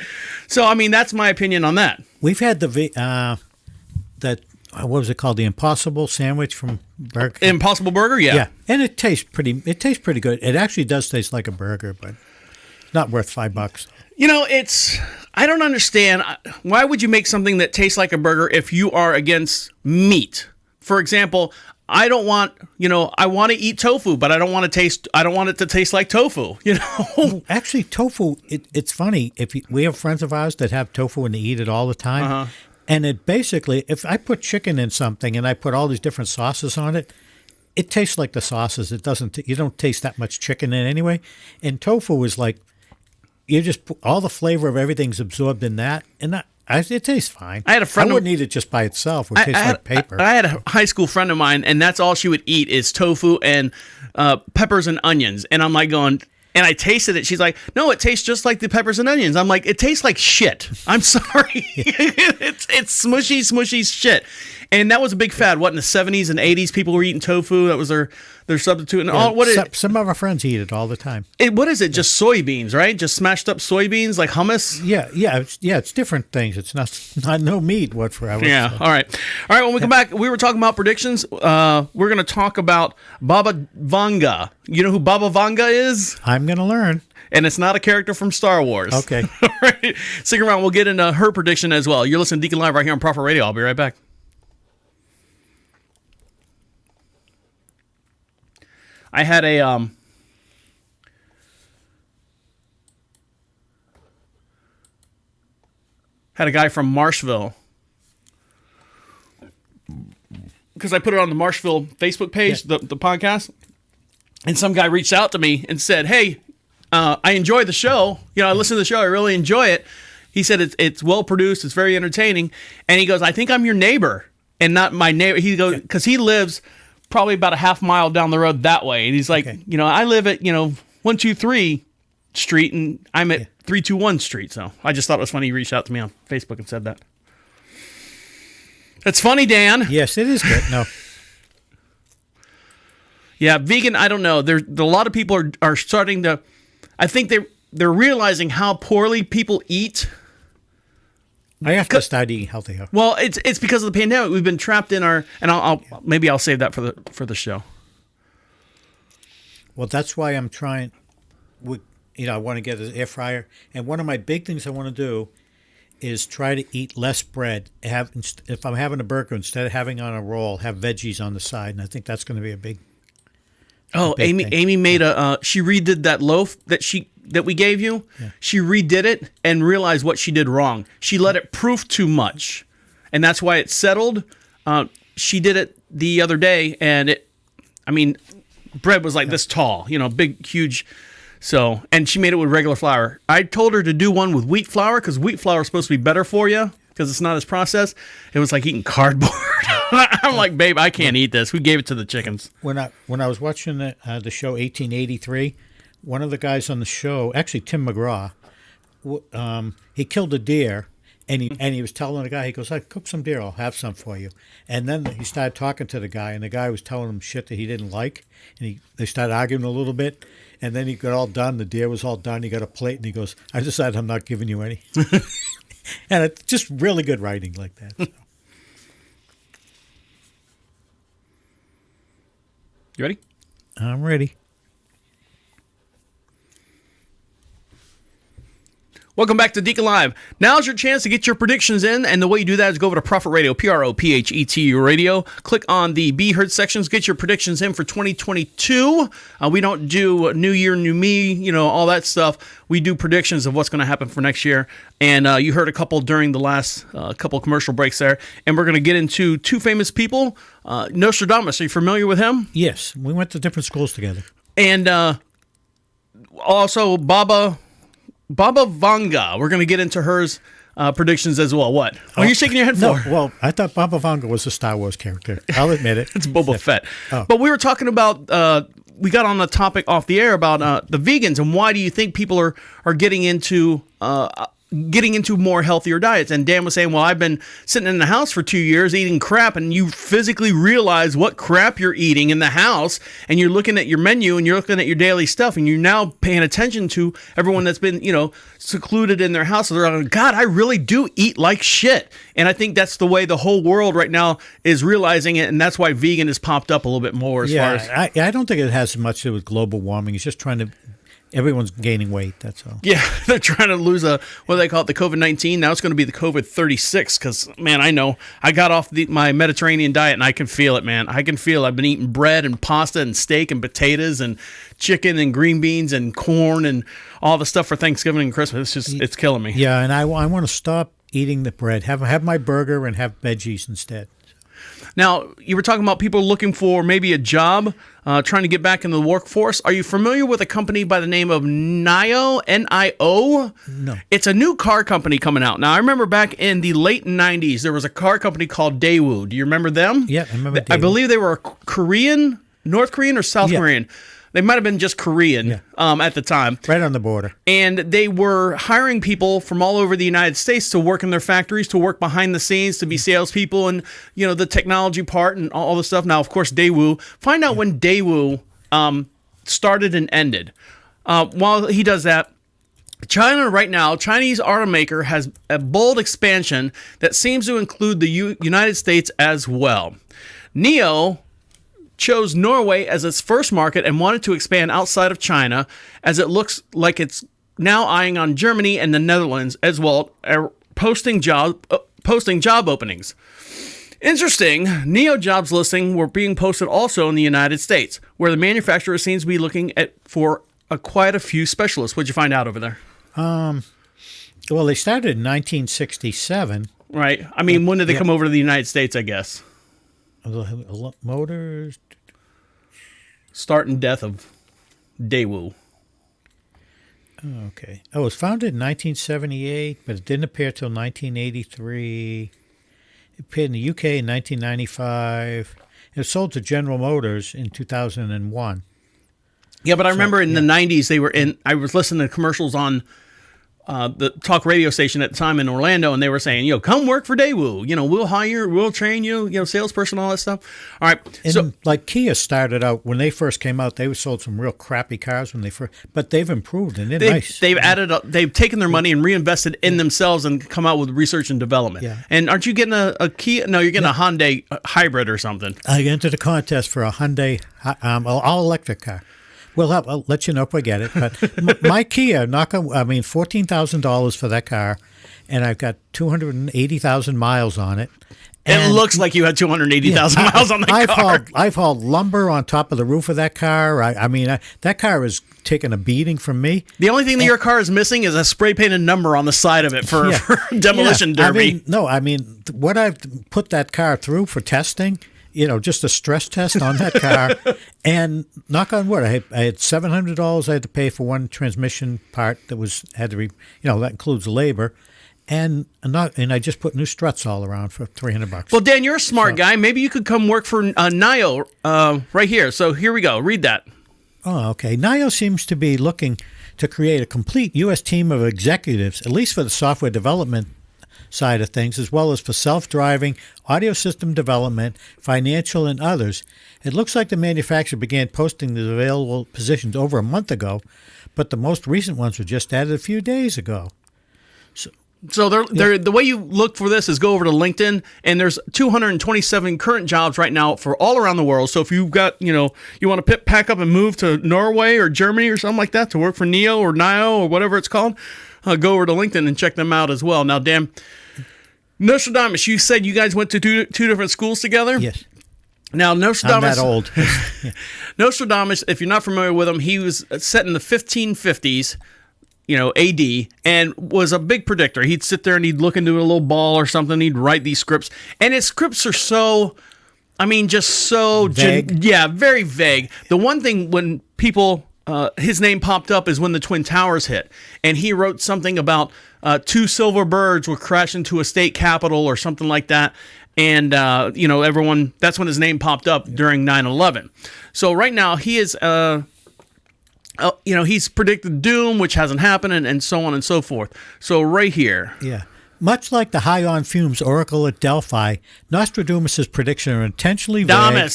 So, that's my opinion on that. We've had what was it called? The Impossible Sandwich from Burger King. Impossible Burger, yeah. Yeah, and it tastes pretty good. It actually does taste like a burger, but not worth $5. I don't understand. Why would you make something that tastes like a burger if you are against meat? For example, I don't want, I want to eat tofu, but I don't want it to taste like tofu, Actually, tofu, it's funny. We have friends of ours that have tofu and they eat it all the time. Uh-huh. And it basically, if I put chicken in something and I put all these different sauces on it, it tastes like the sauces. You don't taste that much chicken in it anyway. And tofu is like, you just put all the flavor of everything's absorbed in that, and it tastes fine. I had a friend. I wouldn't eat it just by itself. It would taste like paper. I had a high school friend of mine, and that's all she would eat is tofu and peppers and onions. And I'm like going, and I tasted it. She's like, no, it tastes just like the peppers and onions. I'm like, it tastes like shit. I'm sorry. It's smushy shit. And that was a big fad. What, in the 70s and 80s, people were eating tofu. That was their substitute. And some of our friends eat it all the time. What is it? Just soybeans, right? Just smashed up soybeans, like hummus? Yeah. It's different things. It's not no meat whatsoever. Yeah. So. All right. When we come back, we were talking about predictions. We're going to talk about Baba Vanga. You know who Baba Vanga is? I'm going to learn. And it's not a character from Star Wars. Okay. All right. Stick around. We'll get into her prediction as well. You're listening to Deacon Live right here on Prophet Radio. I'll be right back. I had a guy from Marshville, because I put it on the Marshville Facebook page, the podcast, and some guy reached out to me and said, "Hey, I enjoy the show. I listen to the show. I really enjoy it." He said it's well produced, it's very entertaining, and he goes, "I think I'm your neighbor and not my neighbor." He goes, because he lives probably about a half mile down the road that way. And he's like, I live at, 123 Street, and I'm at 321 Street. So I just thought it was funny. He reached out to me on Facebook and said that. That's funny, Dan. Yes, it is good. No. Yeah, vegan, I don't know. There's a lot of people are starting to, I think they're realizing how poorly people eat. I have to start eating healthier. Well, it's because of the pandemic. We've been trapped in our, and I'll save that for the show. Well, that's why I'm trying. I want to get an air fryer, and one of my big things I want to do is try to eat less bread. If I'm having a burger, instead of having on a roll, have veggies on the side, and I think that's going to be a big. Oh, Amy made she redid that loaf that we gave you. Yeah. She redid it and realized what she did wrong. She let it proof too much, and that's why it settled. She did it the other day, and bread was like this tall, big, huge. So, and she made it with regular flour. I told her to do one with wheat flour because wheat flour is supposed to be better for you because it's not as processed. It was like eating cardboard. I'm like, babe, I can't eat this. We gave it to the chickens. When I was watching the show 1883, one of the guys on the show, actually Tim McGraw, he killed a deer, and he was telling the guy, he goes, I cooked some deer, I'll have some for you. And then he started talking to the guy, and the guy was telling him shit that he didn't like, and they started arguing a little bit. And then he got all done. The deer was all done. He got a plate, and he goes, I decided I'm not giving you any. And it's just really good writing like that. So. You ready? I'm ready. Welcome back to Deacon Live. Now's your chance to get your predictions in, and the way you do that is go over to Prophet Radio, Prophet Radio. Click on the Be Heard sections. Get your predictions in for 2022. We don't do New Year, New Me, all that stuff. We do predictions of what's going to happen for next year. And you heard a couple during the last couple commercial breaks there. And we're going to get into two famous people. Nostradamus, are you familiar with him? Yes, we went to different schools together. And also Baba Vanga. We're going to get into hers predictions as well. What? What are you shaking your head for? Well, I thought Baba Vanga was a Star Wars character. I'll admit it. It's Boba Fett. Oh. But we were talking about, we got on the topic off the air about the vegans and why do you think people are getting into more healthier diets. And Dan was saying, well, I've been sitting in the house for 2 years eating crap, and you physically realize what crap you're eating in the house, and you're looking at your menu and you're looking at your daily stuff, and you're now paying attention to everyone that's been, secluded in their house. They're like, God, I really do eat like shit. And I think that's the way the whole world right now is realizing it, and that's why vegan has popped up a little bit more as far as... I don't think it has much to do with global warming. It's just trying to... Everyone's gaining weight, that's all. Yeah, they're trying to lose what do they call it, the COVID-19. Now it's going to be the COVID-36 because, man, I know. I got off my Mediterranean diet, and I can feel it, man. I can feel it. I've been eating bread and pasta and steak and potatoes and chicken and green beans and corn and all the stuff for Thanksgiving and Christmas. It's killing me. Yeah, and I want to stop eating the bread. Have my burger and have veggies instead. Now, you were talking about people looking for maybe a job, trying to get back into the workforce. Are you familiar with a company by the name of NIO? N-I-O? No. It's a new car company coming out. Now, I remember back in the late 90s, there was a car company called Daewoo. Do you remember them? Yeah, I remember Daewoo. I believe they were Korean, North Korean or South Korean. They might have been just Korean at the time. Right on the border. And they were hiring people from all over the United States to work in their factories, to work behind the scenes, to be salespeople and, the technology part and all the stuff. Now, of course, Daewoo. Find out when Daewoo started and ended. While he does that, China right now, Chinese automaker has a bold expansion that seems to include the United States as well. NIO chose Norway as its first market and wanted to expand outside of China, as it looks like it's now eyeing on Germany and the Netherlands as well, posting job openings. Interesting, NIO jobs listing were being posted also in the United States, where the manufacturer seems to be looking for quite a few specialists. What'd you find out over there? Well, they started in 1967. Right. I mean, when did they come over to the United States, I guess? Motors. Start and death of Daewoo. Okay. Oh, it was founded in 1978, but it didn't appear till 1983. It appeared in the UK in 1995. It was sold to General Motors in 2001. Yeah, but I remember in the 90s, I was listening to commercials on the talk radio station at the time in Orlando, and they were saying, come work for Daewoo. We'll train you, salesperson, all that stuff. All right. And so, like Kia started out, when they first came out, they sold some real crappy cars but they've improved and they're nice. They've taken their money and reinvested in themselves and come out with research and development. Yeah. And aren't you getting a Kia? No, you're getting a Hyundai hybrid or something. I entered a contest for a Hyundai all-electric car. Well, I'll let you know if I get it. But my Kia, $14,000 for that car, and I've got 280,000 miles on it. It looks like you had 280,000 miles on that car. I've hauled lumber on top of the roof of that car. That car has taken a beating from me. The only thing that your car is missing is a spray painted number on the side of it for demolition derby. What I've put that car through for testing. Just a stress test on that car. And knock on wood, I had $700 I had to pay for one transmission part that that includes labor. And I just put new struts all around for $300. Well, Dan, you're a smart guy. Maybe you could come work for NIO right here. So here we go. Read that. Oh, okay. NIO seems to be looking to create a complete U.S. team of executives, at least for the software development side of things, as well as for self-driving, audio system development, financial, and others. It looks like the manufacturer began posting the available positions over a month ago, but the most recent ones were just added a few days ago. So the way you look for this is go over to LinkedIn, and there's 227 current jobs right now for all around the world. So if you've got, you want to pack up and move to Norway or Germany or something like that to work for NIO or NIO or whatever it's called, go over to LinkedIn and check them out as well. Now, Dan, Nostradamus, you said you guys went to two different schools together? Yes. Now, Nostradamus... I'm that old. Nostradamus, if you're not familiar with him, he was set in the 1550s, AD, and was a big predictor. He'd sit there and he'd look into a little ball or something. He'd write these scripts. And his scripts are so... just so... vague. Very vague. The one thing when people... his name popped up is when the Twin Towers hit, and he wrote something about two silver birds would crash into a state capitol or something like that, and everyone. That's when his name popped up during 9/11. So right now he is, he's predicted doom, which hasn't happened, and so on and so forth. So right here, yeah. Much like the high-on fumes oracle at Delphi, Nostradamus' predictions are intentionally vague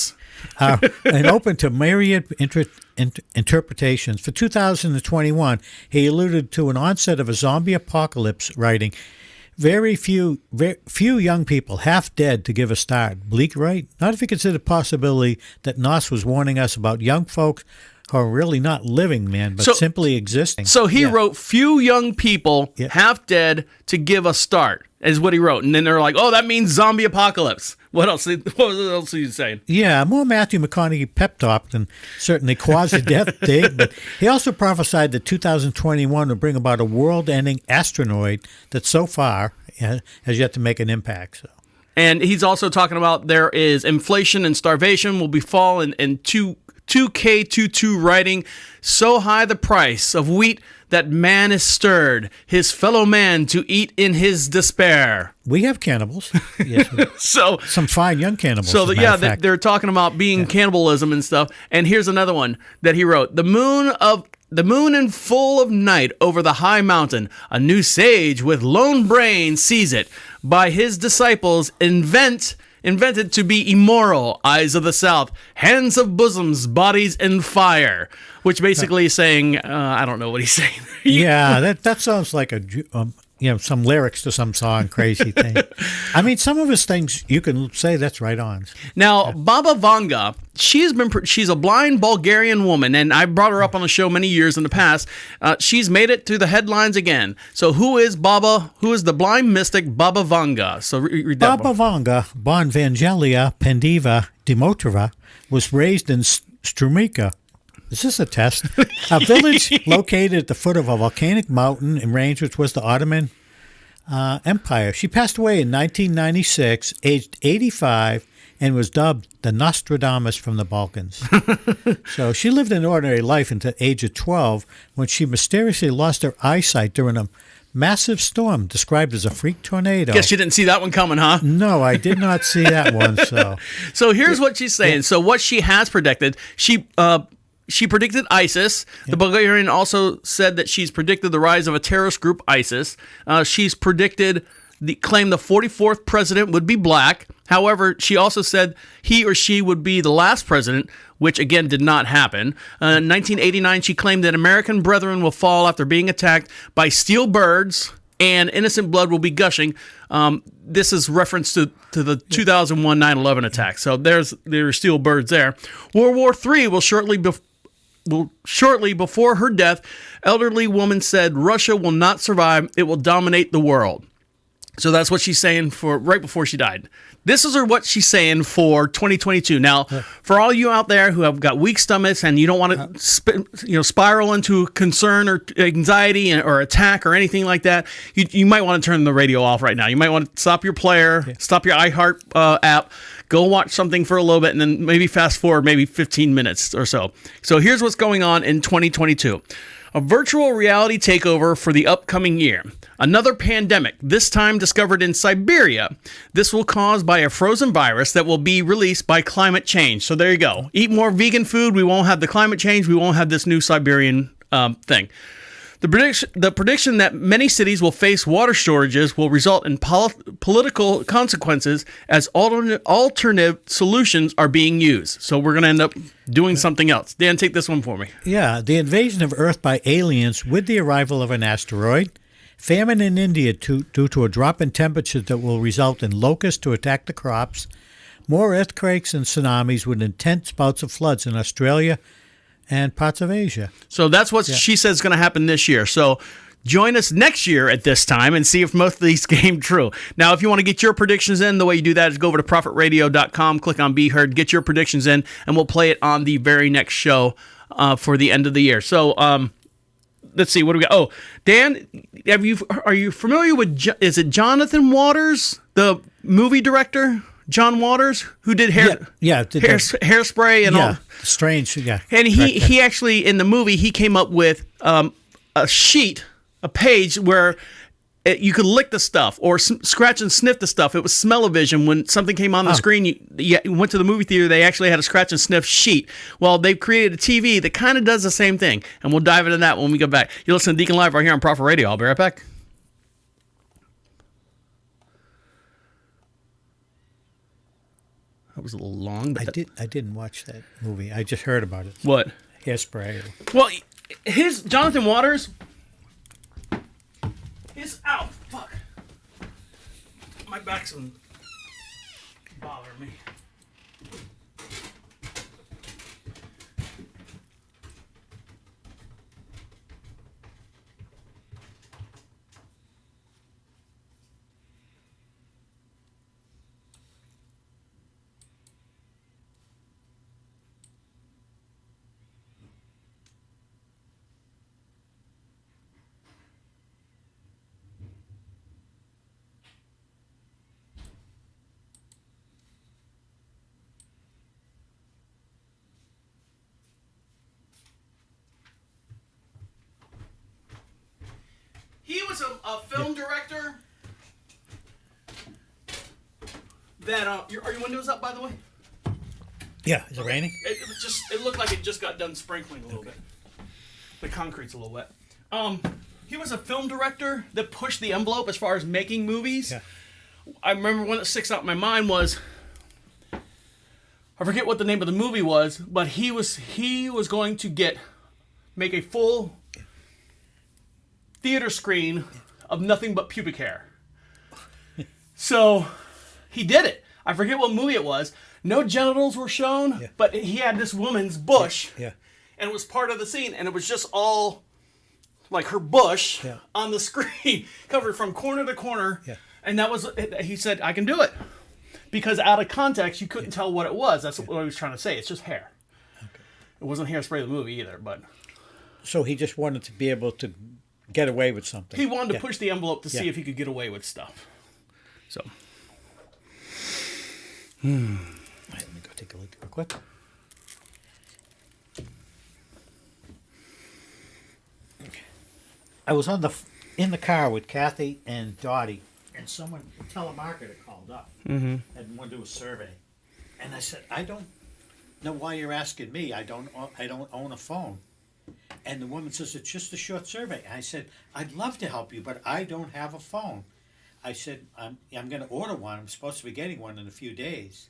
and open to myriad interpretations. For 2021, he alluded to an onset of a zombie apocalypse, writing, very few young people, half dead to give a start. Bleak, right? Not if you consider the possibility that Nos was warning us about young folks who are really not living, man, but simply existing. So he wrote, few young people, half dead to give a start, is what he wrote. And then they're like, that means zombie apocalypse. What else are you saying? Yeah, more Matthew McConaughey pep talk than certainly quasi-death dig, but he also prophesied that 2021 would bring about a world-ending asteroid that so far has yet to make an impact. So. And he's also talking about there is inflation and starvation will befall in 2K22 writing, so high the price of wheat that man is stirred, his fellow man to eat in his despair. We have cannibals. Yes, some fine young cannibals. So they're talking about being cannibalism and stuff. And here's another one that he wrote: the moon in full of night over the high mountain, a new sage with lone brain sees it. By his disciples invented to be immoral, eyes of the south, hands of bosoms, bodies in fire, which basically is saying, I don't know what he's saying. Yeah, that sounds like some lyrics to some song, crazy thing. Some of his things you can say that's right on. Now, Baba Vanga, she's a blind Bulgarian woman, and I brought her up on the show many years in the past. She's made it to the headlines again. So who is the blind mystic Baba Vanga? So read that. Baba Vanga, Bonvangelia Pendiva Dimitrova, was raised in Strumica. Is this a test? A village located at the foot of a volcanic mountain and range which was the Ottoman Empire. She passed away in 1996, aged 85, and was dubbed the Nostradamus from the Balkans. So she lived an ordinary life until the age of 12 when she mysteriously lost her eyesight during a massive storm described as a freak tornado. Guess you didn't see that one coming, huh? No, I did not see that one. So here's what she's saying. So what she has predicted, she predicted ISIS. The Bulgarian also said that she's predicted the rise of a terrorist group, ISIS. She's predicted claimed the 44th president would be black. However, she also said he or she would be the last president, which again did not happen. In 1989, she claimed that American brethren will fall after being attacked by steel birds and innocent blood will be gushing. This is reference to the 2001 9/11 attack. So there are steel birds there. World War III will shortly before her death, elderly woman said Russia will not survive. It will dominate the world. So that's what she's saying for right before she died. This is what she's saying for 2022. Now, for all you out there who have got weak stomachs and you don't want to spiral into concern or anxiety or attack or anything like that, you might want to turn the radio off right now. You might want to stop your player, stop your iHeart app, go watch something for a little bit, and then maybe fast forward maybe 15 minutes or so. So here's what's going on in 2022. A virtual reality takeover for the upcoming year. Another pandemic, this time discovered in Siberia. This will caused by a frozen virus that will be released by climate change. So there you go. Eat more vegan food. We won't have the climate change. We won't have this new Siberian thing. The prediction that many cities will face water shortages will result in political consequences as alternative solutions are being used. So we're going to end up doing something else. Dan, take this one for me. Yeah, the invasion of Earth by aliens with the arrival of an asteroid, famine in India due to a drop in temperatures that will result in locusts to attack the crops, more earthquakes and tsunamis with intense bouts of floods in Australia and parts of Asia. So that's what she says is going to happen this year. So join us next year at this time and see if most of these came true. Now, if you want to get your predictions in, the way you do that is go over to profitradio.com, click on Be Heard, get your predictions in, and we'll play it on the very next show for the end of the year. So let's see, what do we got? Oh, Dan, are you familiar with, is it Jonathan Waters, the movie director? John Waters, who did hairspray and all. Strange, yeah. And he actually, in the movie, he came up with a page where you could lick the stuff or scratch and sniff the stuff. It was smell-o-vision. When something came on the screen, you went to the movie theater, they actually had a scratch and sniff sheet. Well, they've created a TV that kind of does the same thing, and we'll dive into that when we get back. You listen to Deacon Live right here on Prophet Radio. I'll be right back. That was a little long. But I didn't watch that movie. I just heard about it. What? Hairspray. Well, Jonathan Waters is out. Fuck. My back's bothering me. He was a film director that are your windows up, by the way? Yeah, is it raining? It looked like it just got done sprinkling a little bit. The concrete's a little wet. He was a film director that pushed the envelope as far as making movies. Yeah. I remember one that sticks out in my mind was, I forget what the name of the movie was, but he was going to make a full theater screen of nothing but pubic hair. So he did it. I forget what movie it was. No genitals were shown, but he had this woman's bush, and it was part of the scene, and it was just all like her bush on the screen, covered from corner to corner, and that was, he said, I can do it. Because out of context, you couldn't tell what it was. That's what I was trying to say. It's just hair. Okay. It wasn't Hairspray the movie either, but... So he just wanted to be able to get away with something. He wanted to push the envelope to see if he could get away with stuff. So. Let me go take a look real quick. I was in the car with Kathy and Dottie, and someone, a telemarketer, called up and wanted to do a survey. And I said, I don't No, why you're asking me? I don't own a phone. And the woman says, it's just a short survey. I said, I'd love to help you, but I don't have a phone. I said, I'm going to order one. I'm supposed to be getting one in a few days.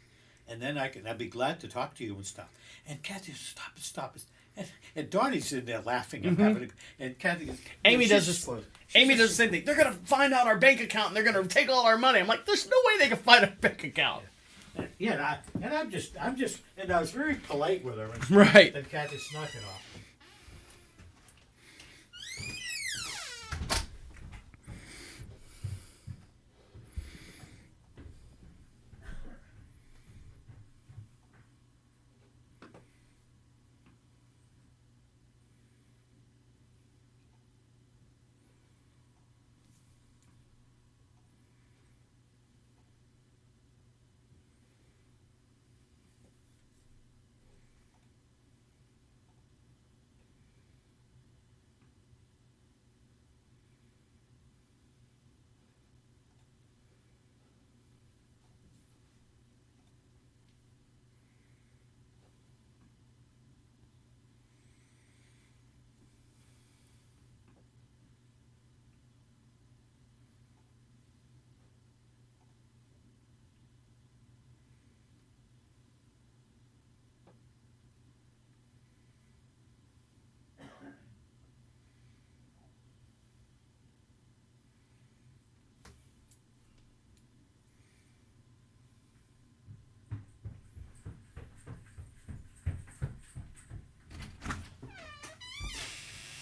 And then I'd be glad to talk to you and stuff. And Kathy, stop it. And Donnie's in there laughing. And Kathy goes, Amy does this. Amy does the same thing. They're going to find out our bank account and they're going to take all our money. I'm like, there's no way they can find our bank account. Yeah, and I'm just, and I was very polite with her. And Right. Then Kathy snuck it off.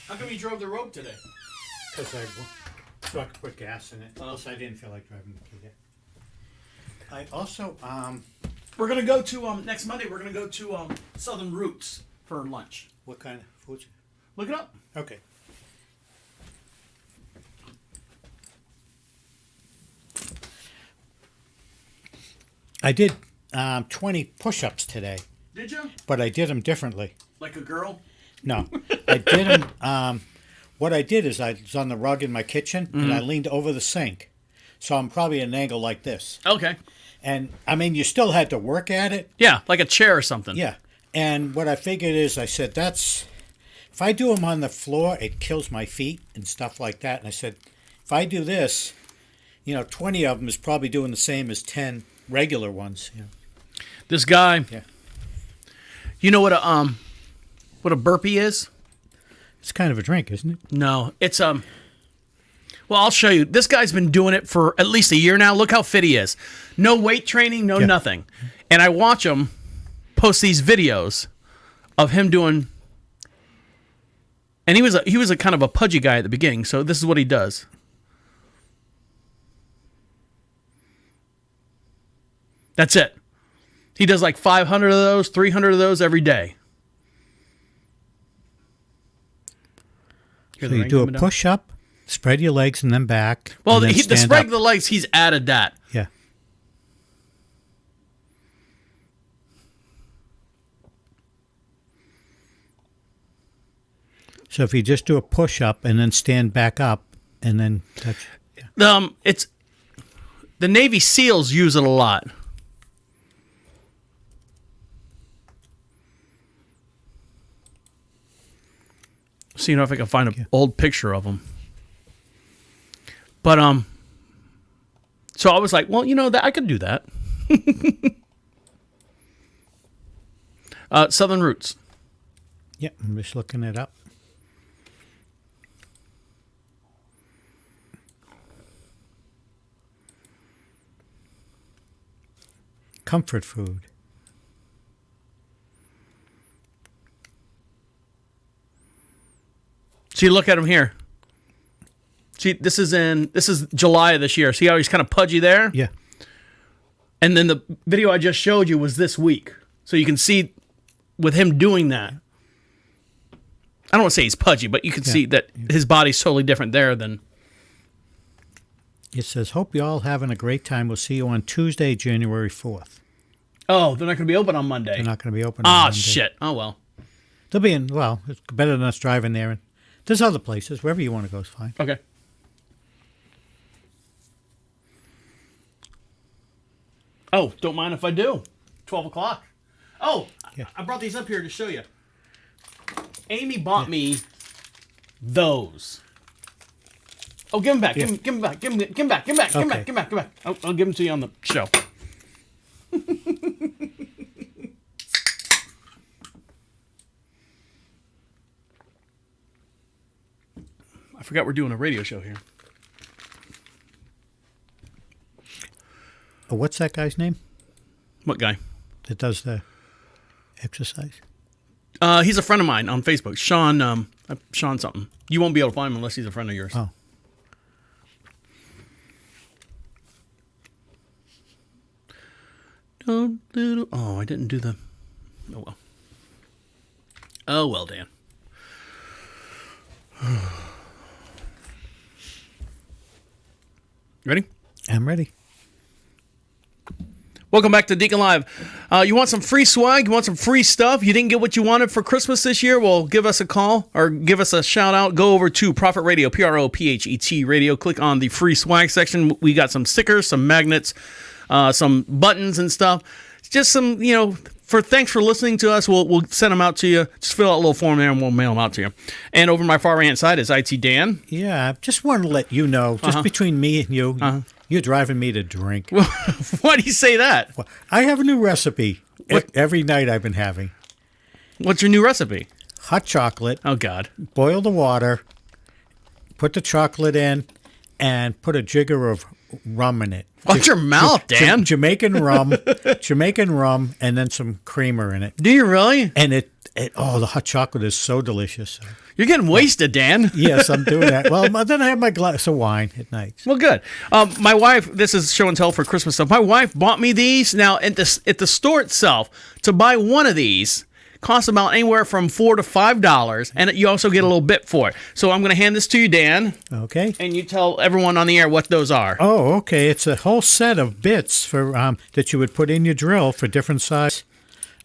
How come you drove the rope today? Because I so I could put gas in it. Plus, I didn't feel like driving the kid. I also, We're going to go to, next Monday, we're going to go to Southern Roots for lunch. what kind of food? Look it up. Okay. I did 20 push-ups today, Did you? but I did them differently. Like a girl? No, I did them. What I did is I was on the rug in my kitchen and I leaned over the sink, so I'm probably at an angle like this. Okay. And I mean, you still had to work at it. Yeah, like a chair or something. Yeah. And what I figured is, I said, if I do them on the floor, it kills my feet and stuff like that. And I said, if I do this, 20 of them is probably doing the same as 10 regular ones. This guy. Yeah. You know what a burpee is? It's kind of a drink, isn't it? No, it's well, I'll show you. This guy's been doing it for at least a year now. Look how fit he is. No weight training, no nothing. And I watch him post these videos of him doing. And he was a kind of a pudgy guy at the beginning. So this is what he does. That's it. He does like 500 of those, 300 of those every day. So you do a push-up, spread your legs and then back. Well, and then the stand spread up. of the legs, he's added that. Yeah. So if you just do a push-up and then stand back up and then touch. Yeah. It's the Navy SEALs use it a lot. See if I can find an old picture of him. But so I was like, well, that I could do that. Southern Roots. Yeah, I'm just looking it up. Comfort food. See, look at him here. See, this is July of this year. See how he's kind of pudgy there? Yeah. And then the video I just showed you was this week. So you can see with him doing that. I don't want to say he's pudgy, but you can see that his body's totally different there than. It says, hope you all having a great time. We'll see you on Tuesday, January 4th. Oh, they're not going to be open on Monday. They're not going to be open on Ah, Monday. shit. Oh, well. They'll be it's better than us driving there. And there's other places. Wherever you want to go is fine. Okay. Oh, don't mind if I do. 12 o'clock. Oh, Yeah. I brought these up here to show you. Amy bought me those. Oh, give them back. Give them back. Give them back. Give them back. Give them back. Give them back. Give them back. I'll give them to you on the show. I forgot we're doing a radio show here. Oh, what's that guy's name What guy? that does the exercise? He's a friend of mine on Facebook. Sean something. You won't be able to find him unless he's a friend of yours. Oh. Oh, I didn't do the... Oh, well. Oh, well, Dan. Ready? I'm ready. Welcome back to Deacon Live. You want some free swag? You want some free stuff? You didn't get what you wanted for Christmas this year? Well, give us a call or give us a shout out. Go over to Prophet Radio, PROPHET Radio. Click on the free swag section. We got some stickers, some magnets, some buttons and stuff. Just some, thanks for listening to us. We'll send them out to you. Just fill out a little form there and we'll mail them out to you. And over my far right hand side is IT Dan. Yeah, I just wanted to let you know, just between me and you, you're driving me to drink. Why do you say that? I have a new recipe every night I've been having. What's your new recipe? Hot chocolate. Oh, God. Boil the water, put the chocolate in, and put a jigger of rum in it. Watch your mouth, Dan. Jamaican rum, and then some creamer in it. Do you really? And the hot chocolate is so delicious. You're getting wasted, Dan. Yes, I'm doing that. Well, then I have my glass of wine at night. Well, good. My wife, this is show and tell for Christmas stuff. My wife bought me these. Now, at the store itself, to buy one of these costs about anywhere from $4 to $5, and you also get a little bit for it. So I'm going to hand this to you, Dan. Okay. And you tell everyone on the air what those are. Oh, okay. It's a whole set of bits for that you would put in your drill for different size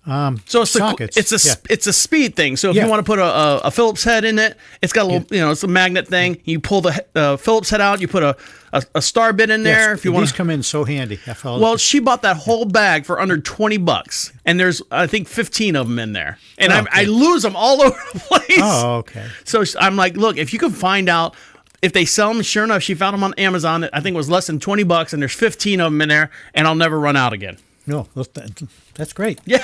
So sockets. It's a speed thing. So if you want to put a Phillips head in it, it's got a little, it's a magnet thing. You pull the Phillips head out. You put a star bit in there. Yes, if you want, these come in so handy. Well, she bought that whole bag for under $20, and there's I think 15 of them in there, and I lose them all over the place. Oh, okay. So I'm like, look, if you can find out if they sell them, sure enough, she found them on Amazon. I think it was less than $20, and there's 15 of them in there, and I'll never run out again. No, that's great. Yeah,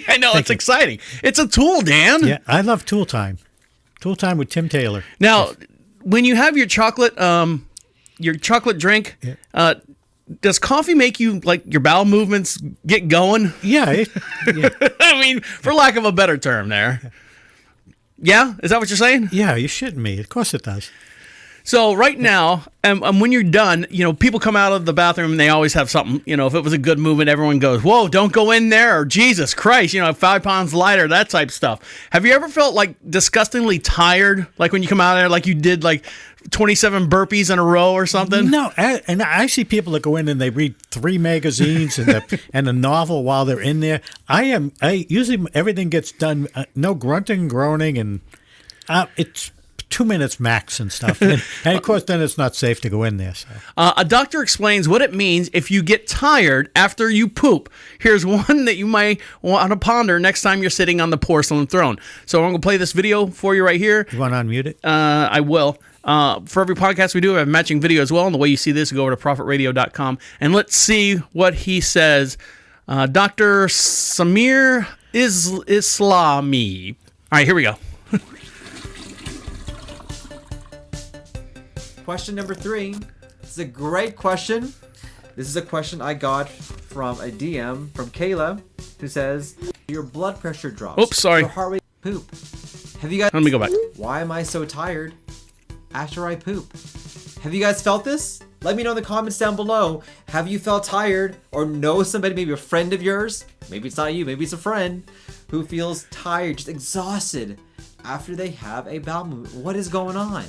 I know. It's exciting. It's a tool, Dan. Yeah, I love Tool Time. Tool Time with Tim Taylor. Now, when you have your chocolate drink, does coffee make you, like, your bowel movements get going? Yeah. I mean, for lack of a better term there. Yeah? Is that what you're saying? Yeah, you're shitting me. Of course it does. So right now, when you're done, people come out of the bathroom and they always have something. If it was a good movement, everyone goes, "Whoa, don't go in there," or "Jesus Christ, 5 pounds lighter," that type of stuff. Have you ever felt like disgustingly tired, like when you come out of there, like you did like 27 burpees in a row or something? No, and I see people that go in and they read 3 magazines and a novel while they're in there. I usually everything gets done, no grunting, groaning, and it's 2 minutes max and stuff. And of course, then it's not safe to go in there. So. A doctor explains what it means if you get tired after you poop. Here's one that you might want to ponder next time you're sitting on the porcelain throne. So I'm going to play this video for you right here. You want to unmute it? I will. For every podcast we do, I have matching video as well. And the way you see this, go over to prophetradio.com. And let's see what he says. Dr. Samir Islami. All right, here we go. Question number 3. This is a great question. This is a question I got from a DM from Kayla, who says, your blood pressure drops. Oops, sorry. Your heart rate poop. Have you guys... Let me go back. Why am I so tired after I poop? Have you guys felt this? Let me know in the comments down below. Have you felt tired or know somebody, maybe a friend of yours, maybe it's not you, maybe it's a friend, who feels tired, just exhausted after they have a bowel movement? What is going on?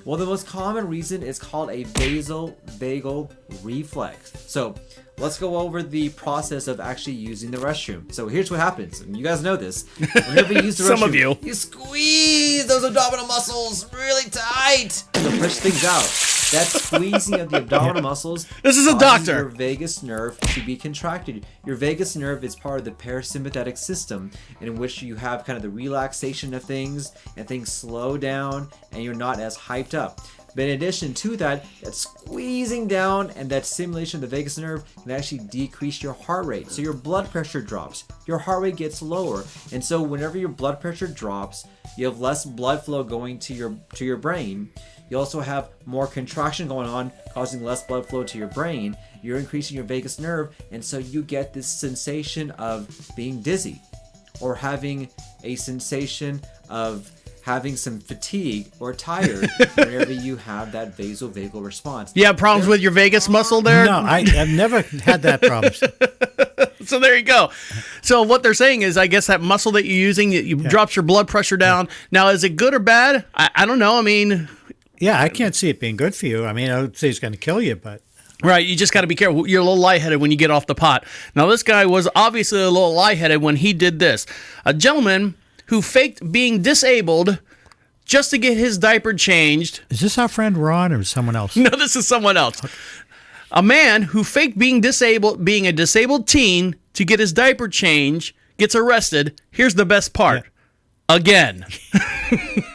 Well, the most common reason is called a vasovagal reflex. So let's go over the process of actually using the restroom. So here's what happens, and you guys know this. Whenever you use the restroom, Some of you squeeze those abdominal muscles really tight to push things out. That squeezing of the abdominal muscles. This is a causes doctor. Your vagus nerve to be contracted. Your vagus nerve is part of the parasympathetic system, in which you have kind of the relaxation of things, and things slow down, and you're not as hyped up. But in addition to that, that squeezing down and that stimulation of the vagus nerve can actually decrease your heart rate. So your blood pressure drops. Your heart rate gets lower. And so whenever your blood pressure drops, you have less blood flow going to your brain. You also have more contraction going on, causing less blood flow to your brain. You're increasing your vagus nerve, and so you get this sensation of being dizzy, or having a sensation of having some fatigue or tired whenever you have that vasovagal response. You have problems with your vagus muscle there? No, I've never had that problem. So there you go. So what they're saying is, I guess that muscle that you're using, drops your blood pressure down. Now, is it good or bad? I don't know. I mean... Yeah, I can't see it being good for you. I mean, I would say it's going to kill you, but... Right, you just got to be careful. You're a little lightheaded when you get off the pot. Now, this guy was obviously a little lightheaded when he did this. A gentleman who faked being disabled just to get his diaper changed. Is this our friend Ron or someone else? No, this is someone else. A man who faked being disabled, being a disabled teen, to get his diaper changed, gets arrested. Here's the best part. Yeah. Again.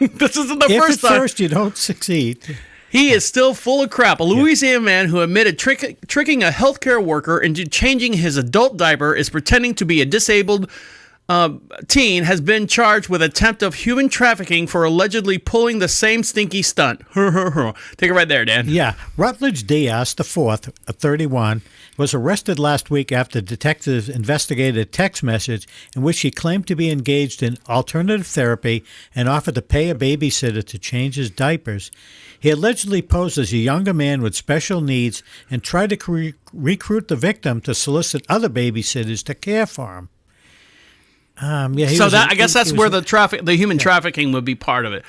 This isn't the first time. If at first you don't succeed. He is still full of crap. A Louisiana man who admitted tricking a healthcare worker into changing his adult diaper is pretending to be a disabled teen has been charged with attempt of human trafficking for allegedly pulling the same stinky stunt. Take it right there, Dan. Yeah. Rutledge Diaz IV, 31, was arrested last week after detectives investigated a text message in which he claimed to be engaged in alternative therapy and offered to pay a babysitter to change his diapers. He allegedly posed as a younger man with special needs and tried to recruit the victim to solicit other babysitters to care for him. I guess that's where the human trafficking would be part of it.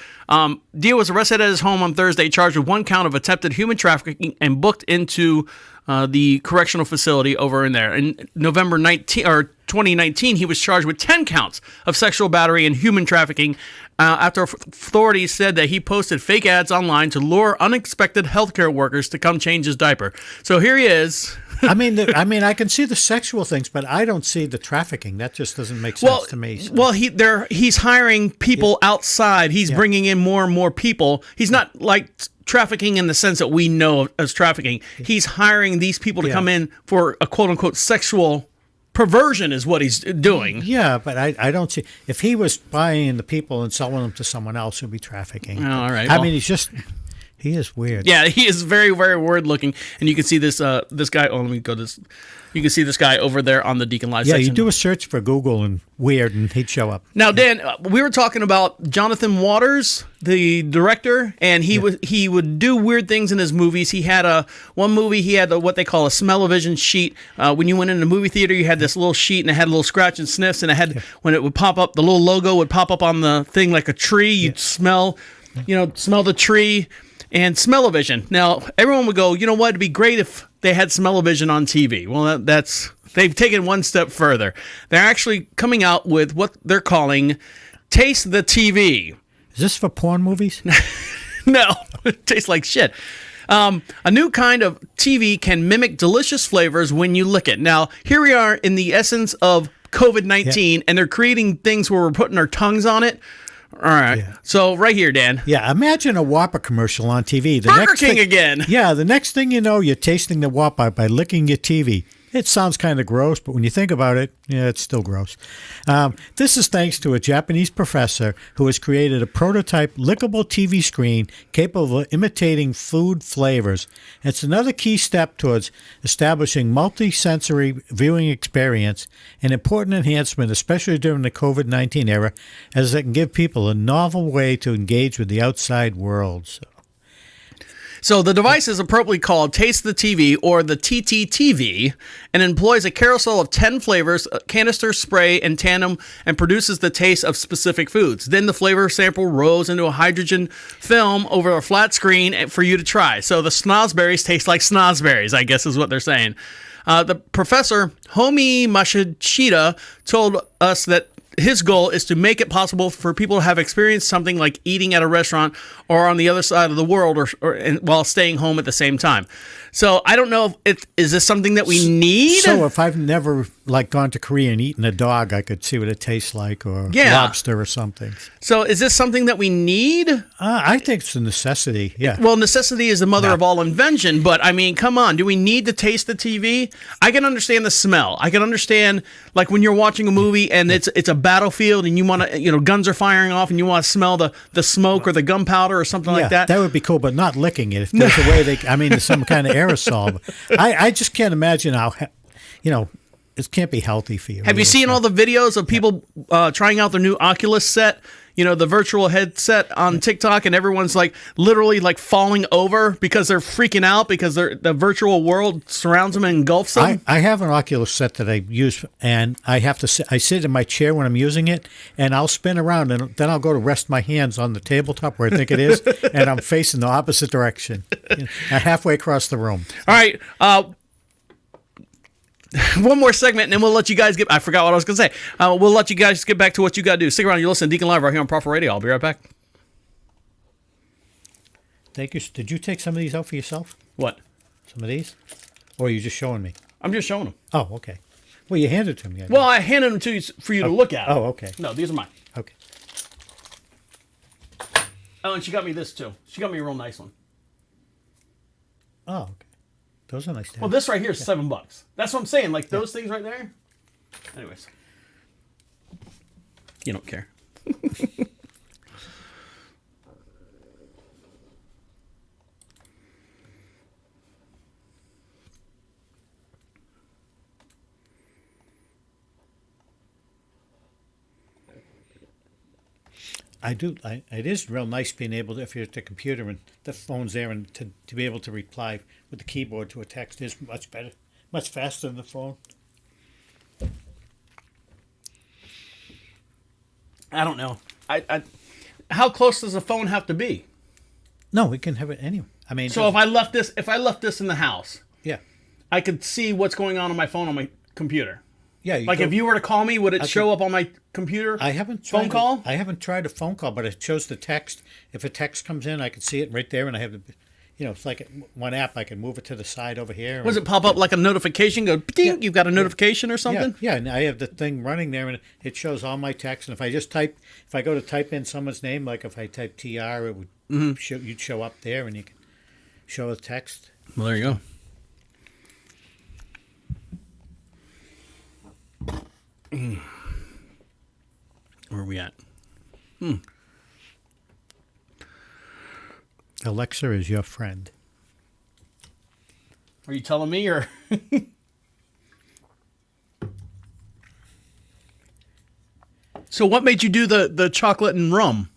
Diaz was arrested at his home on Thursday, charged with one count of attempted human trafficking, and booked into the correctional facility over in there. In November 2019, he was charged with 10 counts of sexual battery and human trafficking after authorities said that he posted fake ads online to lure unexpected healthcare workers to come change his diaper. So here he is. I mean, I can see the sexual things, but I don't see the trafficking. That just doesn't make sense to me. So. Well, he's hiring people outside. He's bringing in more and more people. He's not like trafficking in the sense that we know as trafficking. He's hiring these people to come in for a quote-unquote sexual perversion is what he's doing. Yeah, but I don't see... If he was buying the people and selling them to someone else, it would be trafficking. Oh, all right. I mean, he's just... He is weird. Yeah, he is very, very weird looking, and you can see this guy. Oh, let me go this. You can see this guy over there on the DeaconLive section. Yeah, you do a search for Google and weird, and he'd show up. Now, Dan, we were talking about Jonathan Waters, the director, and he would do weird things in his movies. He had one movie. He had what they call a smell-o-vision sheet. When you went in the movie theater, you had this little sheet, and it had a little scratch and sniffs, and it had when it would pop up, the little logo would pop up on the thing like a tree. You'd smell the tree. And smell-o-vision. Now, everyone would go, you know what? It'd be great if they had smell-o-vision on TV. Well, they've taken one step further. They're actually coming out with what they're calling Taste the TV. Is this for porn movies? No, it tastes like shit. A new kind of TV can mimic delicious flavors when you lick it. Now, here we are in the essence of COVID-19, and they're creating things where we're putting our tongues on it. All right. Yeah. So right here, Dan. Yeah, imagine a Whopper commercial on TV. Burger King again. Yeah, the next thing you know, you're tasting the Whopper by licking your TV. It sounds kind of gross, but when you think about it, yeah, it's still gross. This is thanks to a Japanese professor who has created a prototype lickable TV screen capable of imitating food flavors. It's another key step towards establishing multi-sensory viewing experience, an important enhancement, especially during the COVID-19 era, as it can give people a novel way to engage with the outside world. So the device is appropriately called Taste the TV, or the TTTV, and employs a carousel of 10 flavors, canister, spray, and tandem, and produces the taste of specific foods. Then the flavor sample rolls into a hydrogen film over a flat screen for you to try. So the snozberries taste like snozberries, I guess is what they're saying. The professor, Homi Mashishita, told us that his goal is to make it possible for people to have experienced something like eating at a restaurant or on the other side of the world, while staying home at the same time. So I don't know if is this something that we need. So if I've never like gone to Korea and eaten a dog, I could see what it tastes like, or lobster or something. So is this something that we need? I think it's a necessity. Yeah. Well, necessity is the mother of all invention, but I mean, come on, do we need to taste the TV? I can understand the smell. I can understand like when you're watching a movie and it's a battlefield and you want to, guns are firing off and you want to smell the smoke or the gunpowder or something like that. That would be cool, but not licking it. If there's a way there's some kind of aerosol. I just can't imagine how, it can't be healthy for you. Have you seen all the videos of people trying out their new Oculus set? The virtual headset on TikTok, and everyone's like literally like falling over because they're freaking out because the virtual world surrounds them and engulfs them. I have an Oculus set that I use, and I sit in my chair when I'm using it, and I'll spin around, and then I'll go to rest my hands on the tabletop where I think it is, and I'm facing the opposite direction, halfway across the room. All right. One more segment, and then we'll let you guys I forgot what I was going to say. We'll let you guys get back to what you got to do. Stick around. You're listening to Deacon Live right here on Prophet Radio. I'll be right back. Thank you. Did you take some of these out for yourself? What? Some of these? Or are you just showing me? I'm just showing them. Oh, okay. Well, you handed them to me. Well, I handed them to you for you to look at. Oh, okay. No, these are mine. Okay. Oh, and she got me this, too. She got me a real nice one. Oh, okay. Those are nice. Well, this right here is $7. That's what I'm saying. Like those things right there. Anyways, you don't care. I do. It is real nice being able to, if you're at the computer and the phone's there, and to be able to reply with the keyboard to a text is much better, much faster than the phone. I don't know. How close does the phone have to be? No, we can have it anywhere. I mean, so if I left this in the house, yeah, I could see what's going on my phone on my computer. Yeah, like if you were to call me, would it show up on my computer? I haven't tried phone call. I haven't tried a phone call, but it shows the text. If a text comes in, I can see it right there, and I have the, it's like one app. I can move it to the side over here. Does it pop up like a notification? Go, ding, you've got a notication or something? Yeah, and I have the thing running there, and it shows all my texts. And if I go to type in someone's name, like if I type TR, it would you'd show up there, and you can show the text. Well, there you go. Where are we at? Alexa is your friend. Are you telling me or? So what made you do the chocolate and rum?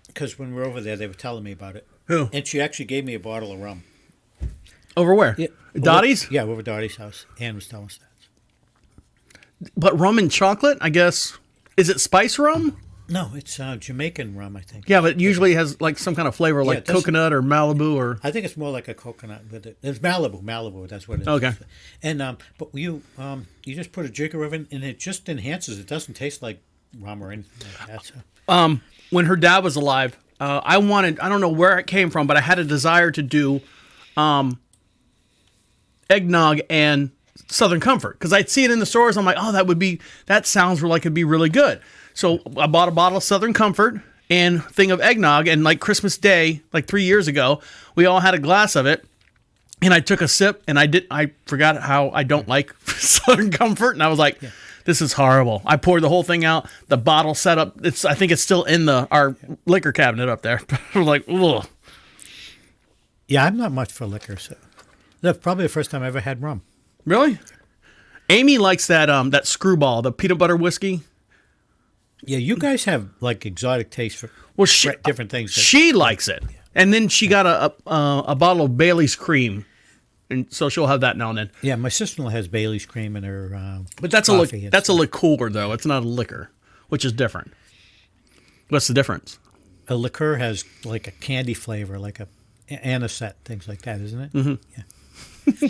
Because when we were over there, they were telling me about it. Who? And she actually gave me a bottle of rum. Over where? Yeah. Dottie's? Yeah, over Dottie's house. Ann was telling us that. But rum and chocolate, I guess. Is it spice rum? No, it's Jamaican rum, I think. Yeah, but it usually has like some kind of flavor, like coconut or Malibu or. I think it's more like a coconut with it. It's Malibu. That's what it is. Okay. And but you just put a jigger of it, and it just enhances. It doesn't taste like rum or anything like that. So. When her dad was alive, I don't know where it came from, but I had a desire to do eggnog and Southern Comfort because I'd see it in the stores. I'm like, oh, that sounds like it'd be really good. So I bought a bottle of Southern Comfort and thing of eggnog, and like Christmas Day, like 3 years ago, we all had a glass of it, and I took a sip, and I forgot how I don't like Southern Comfort, and I was like, this is horrible. I poured the whole thing out. The bottle set up. I think it's still in our liquor cabinet up there. I was like, ugh. Yeah, I'm not much for liquor, so that's probably the first time I ever had rum. Really? Amy likes that Screwball, the peanut butter whiskey. Yeah, you guys have like exotic taste for different things. She likes it, and then she got a bottle of Bailey's cream, and so she'll have that now and then. Yeah, my sister-in-law has Bailey's cream in her. But that's coffee. That's a liqueur though. It's not a liquor, which is different. What's the difference? A liqueur has like a candy flavor, like a anisette, things like that, isn't it? Mm-hmm. Yeah.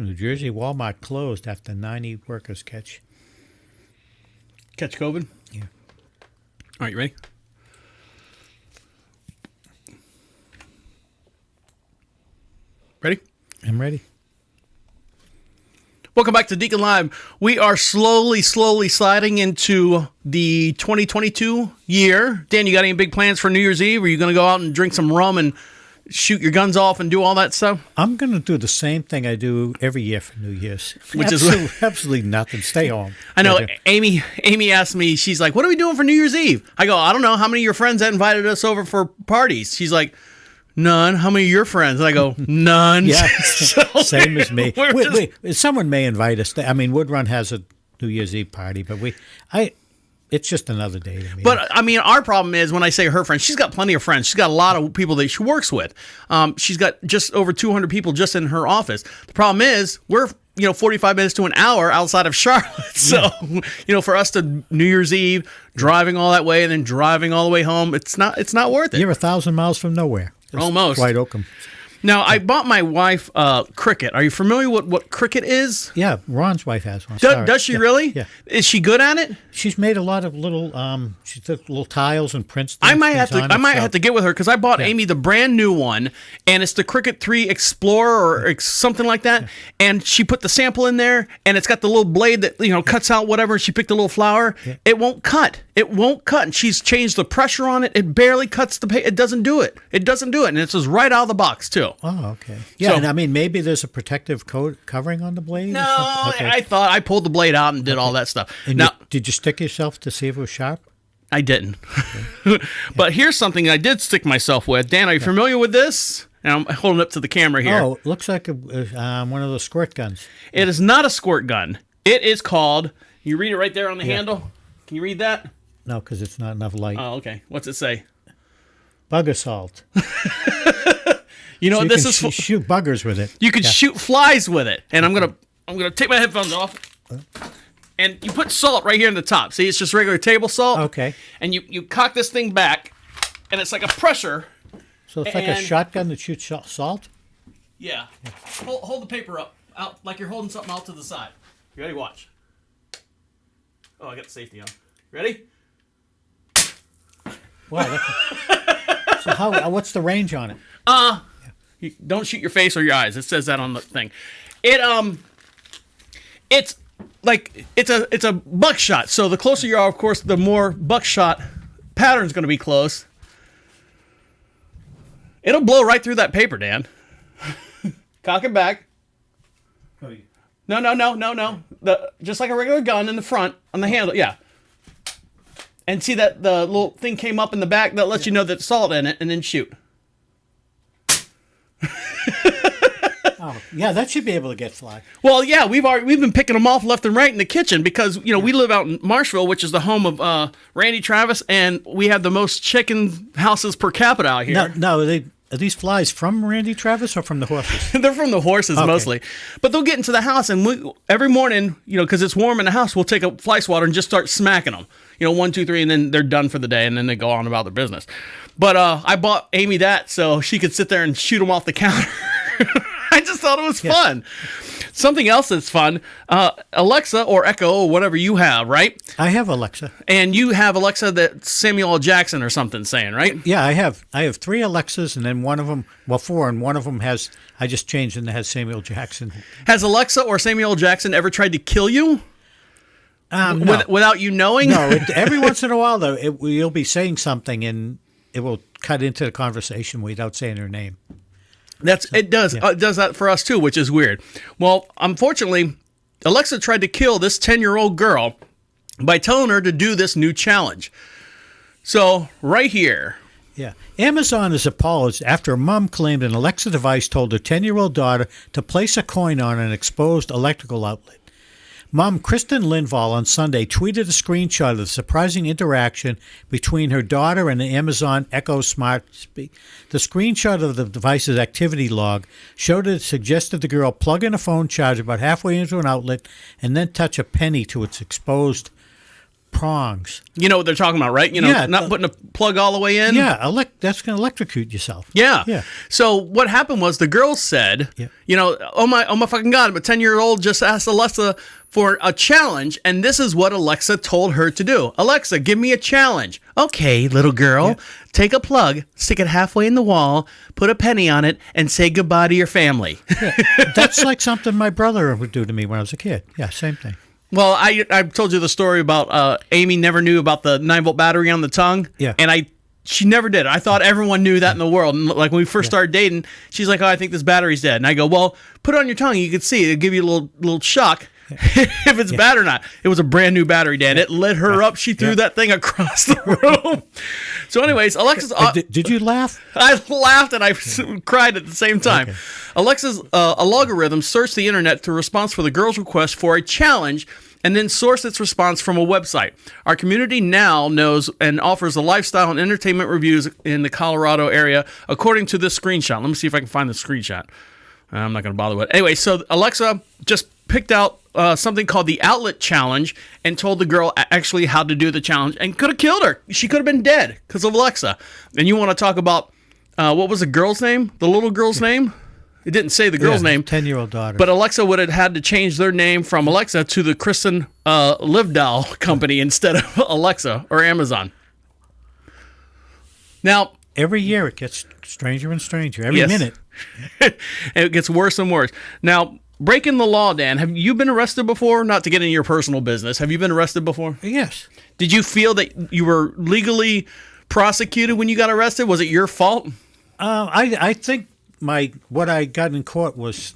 New Jersey Walmart closed after 90 workers catch COVID? Yeah. All right, you ready? Ready? I'm ready. Welcome back to Deacon Live. We are slowly sliding into the 2022 year. Dan, you got any big plans for New Year's Eve? Are you going to go out and drink some rum and shoot your guns off and do all that stuff? I'm going to do the same thing I do every year for New Year's. Which is absolutely nothing. Stay home. I know. Amy asked me, she's like, what are we doing for New Year's Eve? I go, I don't know. How many of your friends that invited us over for parties? She's like, none. How many of your friends? And I go, none. Yeah, So same as me. we're Someone may invite us. I mean, Wood Run has a New Year's Eve party, but it's just another day to me. But I mean, our problem is when I say her friends, she's got plenty of friends. She's got a lot of people that she works with. She's got just over 200 people just in her office. The problem is we're 45 minutes to an hour outside of Charlotte. So for us to New Year's Eve driving all that way and then driving all the way home, it's not worth it. You're 1,000 miles from nowhere. It's Almost. White Oakham. Now, I bought my wife cricket. Are you familiar with what cricket is? Yeah, Ron's wife has one. Does she really? Yeah. Is she good at it? She's made a lot of little. She took little tiles and prints. I might have to get with her because I bought Amy the brand new one, and it's the Cricket 3 Explorer or something like that. Yeah. And she put the sample in there, and it's got the little blade that cuts out whatever. And she picked a little flower. Yeah. It won't cut. And she's changed the pressure on it. It barely cuts the paper. It doesn't do it. And it's just right out of the box too. Oh, okay. Yeah, and I mean, maybe there's a protective coat covering on the blade? No, okay. I thought I pulled the blade out and did all that stuff. And now, did you stick yourself to see if it was sharp? I didn't. Okay. But here's something I did stick myself with. Dan, are you familiar with this? And I'm holding up to the camera here. Oh, it looks like one of those squirt guns. It is not a squirt gun. It is called, you read it right there on the handle? Can you read that? No, because it's not enough light. Oh, okay. What's it say? Bug assault. You know so what this is? Shoot buggers with it. You could shoot flies with it. And I'm gonna take my headphones off. And you put salt right here in the top. See, it's just regular table salt. Okay. And you cock this thing back, and it's like a pressure. So it's like a shotgun that shoots salt? Yeah. Hold the paper up, out like you're holding something out to the side. You ready? Watch. Oh, I got the safety on. Ready? Wow. So what's the range on it? You don't shoot your face or your eyes. It says that on the thing. It's a buckshot. So the closer you are, of course, the more buckshot pattern's going to be close. It'll blow right through that paper, Dan. Cock it back. No. Just like a regular gun in the front on the handle. Yeah. And see that the little thing came up in the back that lets you know that salt in it, and then shoot. Oh, yeah, that should be able to get fly. Well, yeah, we've been picking them off left and right in the kitchen because we live out in Marshville, which is the home of Randy Travis, and we have the most chicken houses per capita out here. No, are these flies from Randy Travis or from the horses? They're from the horses mostly, but they'll get into the house, and every morning, because it's warm in the house, we'll take a fly swatter and just start smacking them. 1, 2, 3, and then they're done for the day, and then they go on about their business. But I bought Amy that so she could sit there and shoot them off the counter. I just thought it was fun. Something else that's fun, Alexa or Echo or whatever you have, right? I have Alexa. And you have Alexa that Samuel L. Jackson or something saying, right? Yeah, I have 3 Alexas, and then one of them, 4, and one of them I just changed and it has Samuel Jackson. Has Alexa or Samuel L. Jackson ever tried to kill you? No. Without you knowing? No, every once in a while, though, you'll be saying something and it will cut into the conversation without saying her name. It does that for us too, which is weird. Well, unfortunately, Alexa tried to kill this 10-year-old girl by telling her to do this new challenge. So right here. Yeah. Amazon is appalled after a mom claimed an Alexa device told her 10-year-old daughter to place a coin on an exposed electrical outlet. Mom Kristen Linval on Sunday tweeted a screenshot of the surprising interaction between her daughter and the Amazon Echo Smart Speak. The screenshot of the device's activity log showed it suggested the girl plug in a phone charger about halfway into an outlet and then touch a penny to its exposed prongs. You know what they're talking about, right? You know, Yeah, not putting a plug all the way in. Yeah, that's going to electrocute yourself. Yeah. Yeah. So what happened was the girls said, you know, oh my fucking God, a 10-year-old just asked Alexa for a challenge, and this is what Alexa told her to do. Alexa, give me a challenge. Okay, little girl, take a plug, stick it halfway in the wall, put a penny on it, and say goodbye to your family. That's like something my brother would do to me when I was a kid. Yeah, same thing. Well, I told you the story about Amy never knew about the 9-volt battery on the tongue. Yeah. And she never did. I thought everyone knew that in the world. And like when we first started dating, she's like, oh, I think this battery's dead. And I go, well, put it on your tongue. You can see it. It'll give you a little shock if it's bad or not. It was a brand new battery, Dan. It lit her up. She threw that thing across the room. So anyways, Alexa's... Did you laugh? I laughed and I cried at the same time. Okay. Alexa's algorithm searched the internet to response for the girl's request for a challenge and then sourced its response from a website. Our community now knows and offers the lifestyle and entertainment reviews in the Colorado area, according to this screenshot. Let me see if I can find the screenshot. I'm not going to bother with it. Anyway, so Alexa just picked out something called the Outlet Challenge and told the girl actually how to do the challenge and could have killed her. She could have been dead because of Alexa. And you want to talk about, what was the girl's name? The little girl's name? It didn't say the girl's name. 10-year-old daughter. But Alexa would have had to change their name from Alexa to the Kristen Livedall company instead of Alexa or Amazon. Now, every year it gets stranger and stranger. Every minute. It gets worse and worse. Now, breaking the law, Dan, have you been arrested before? Not to get into your personal business. Have you been arrested before? Yes. Did you feel that you were legally prosecuted when you got arrested? Was it your fault? I think what I got in court was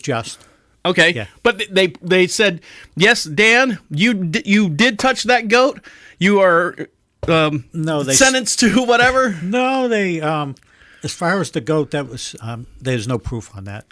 just. Okay. Yeah. But they said, yes, Dan, you did touch that goat. You are sentenced to whatever. No, they as far as the goat, that was there's no proof on that.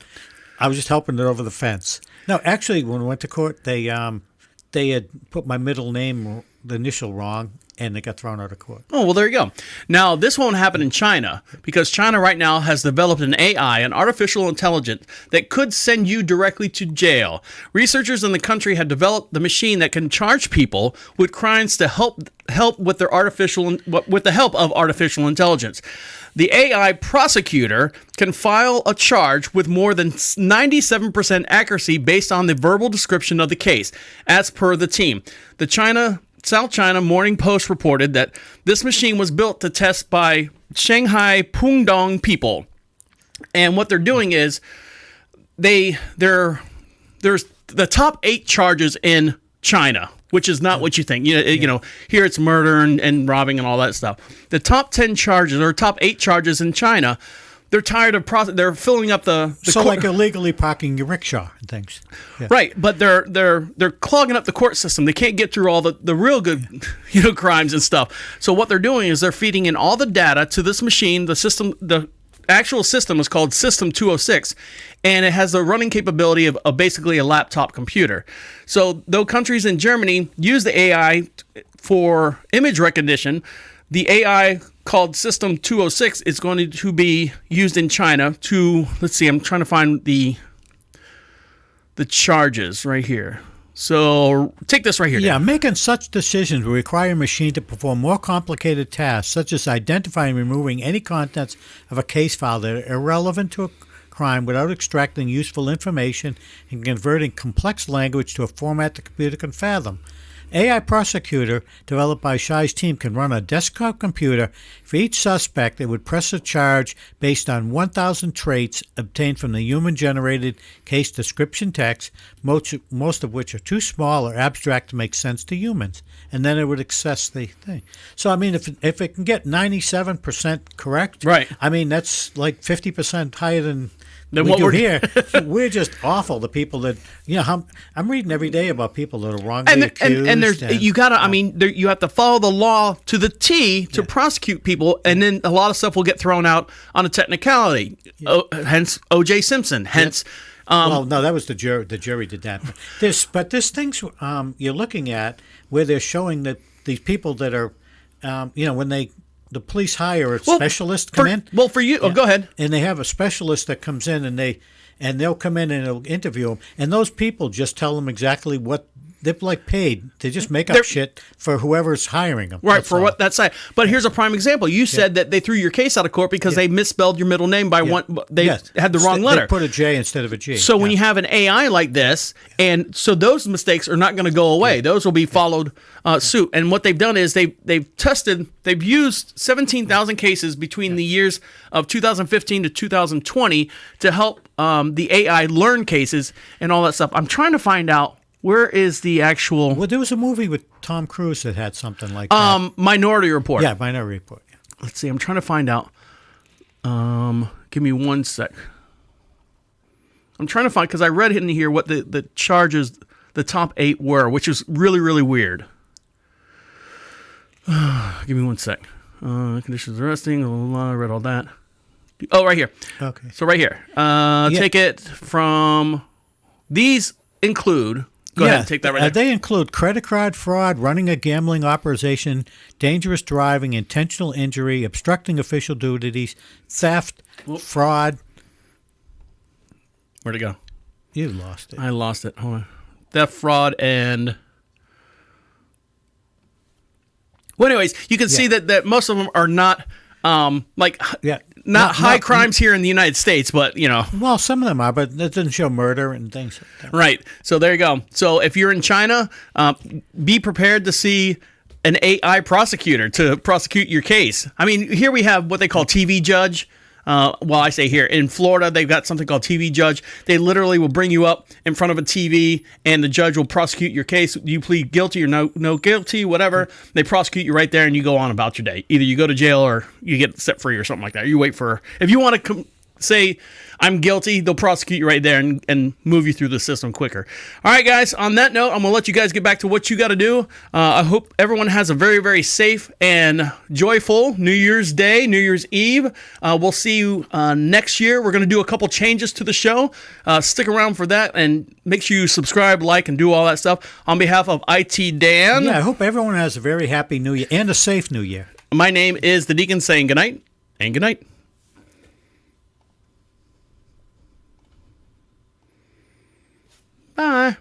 I was just helping it over the fence. No, actually, when we went to court, they had put my middle name, the initial, wrong, and they got thrown out of court. Oh, well, there you go. Now, this won't happen in China because China right now has developed an AI, an artificial intelligence, that could send you directly to jail. Researchers in the country have developed the machine that can charge people with crimes to help with with the help of artificial intelligence. The AI prosecutor can file a charge with more than 97% accuracy based on the verbal description of the case, as per the team. The South China Morning Post reported that this machine was built to test by Shanghai Pudong people. And what they're doing is there's the top 8 charges in China, which is not what you think. You know, here it's murder and robbing and all that stuff. The top 10 charges or top 8 charges in China, they're tired of they're filling up the like illegally parking your rickshaw and things. Yeah. Right, but they're clogging up the court system. They can't get through all the real good crimes and stuff. So what they're doing is they're feeding in all the data to this machine. The actual system is called System 206, and it has the running capability of basically a laptop computer. So though countries in Germany use the AI for image recognition, the AI called System 206 is going to be used in China to, let's see, I'm trying to find the charges right here. So take this right here. Yeah, Dan. making such decisions will require a machine to perform more complicated tasks, such as identifying and removing any contents of a case file that are irrelevant to a crime without extracting useful information and converting complex language to a format the computer can fathom. AI Prosecutor, developed by Shai's team, can run a desktop computer. For each suspect, it would press a charge based on 1,000 traits obtained from the human-generated case description text, most of which are too small or abstract to make sense to humans. And then it would assess the thing. So, I mean, if it can get 97% correct, right. I mean, that's like 50% higher than what we do we're here. We're just awful. The people that I'm reading every day about people that are wrongly accused. And there's you gotta. I mean, you have to follow the law to the T to prosecute people, and then a lot of stuff will get thrown out on a technicality. Hence O.J. Simpson. Hence. Well, no, that was the jury. The jury did that. But this things you're looking at where they're showing that these people that are, when the police hire a specialist come in. Well, for you, go ahead. And they have a specialist that comes in and they'll come in and they'll interview them. And those people just tell them exactly what they're like paid. They just make up shit for whoever's hiring them. Right, That's for all. what that side. But here's a prime example. You said that they threw your case out of court because they misspelled your middle name by one. They had the wrong letter. They put a J instead of a G. So when you have an AI like this, and so those mistakes are not going to go away. Those will be followed suit. And what they've done is they've used 17,000 cases between the years of 2015 to 2020 to help the AI learn cases and all that stuff. I'm trying to find out where is the actual. Well, there was a movie with Tom Cruise that had something like that. Minority Report. Yeah, Minority Report. Yeah. Let's see. I'm trying to find out. Give me one sec. I'm trying to find, because I read in here what the charges, the top 8 were, which is really, really weird. Give me one sec. Conditions of arresting. I read all that. Oh, right here. Okay. So right here. Take it from. These include. Go ahead and take that right there. They include credit card fraud, running a gambling operation, dangerous driving, intentional injury, obstructing official duties, theft, fraud. Where'd it go? You lost it. I lost it. Hold on. Theft, fraud, and. Well, anyways, you can see that most of them are not not high crimes here in the United States, but Well, some of them are, but it doesn't show murder and things like that. Right. So there you go. So if you're in China, be prepared to see an AI prosecutor to prosecute your case. I mean, here we have what they call TV judge. Well, I say here in Florida, they've got something called TV judge. They literally will bring you up in front of a TV, and the judge will prosecute your case. You plead guilty or no guilty, whatever. They prosecute you right there, and you go on about your day. Either you go to jail or you get set free or something like that. You wait for, if you want to say I'm guilty, they'll prosecute you right there and move you through the system quicker. All right, guys, on that note, I'm going to let you guys get back to what you got to do. I hope everyone has a very, very safe and joyful New Year's Day, New Year's Eve. We'll see you next year. We're going to do a couple changes to the show. Stick around for that, and make sure you subscribe, like, and do all that stuff. On behalf of IT Dan. Yeah, I hope everyone has a very happy New Year and a safe New Year. My name is the Deacon, saying goodnight and goodnight. Bye.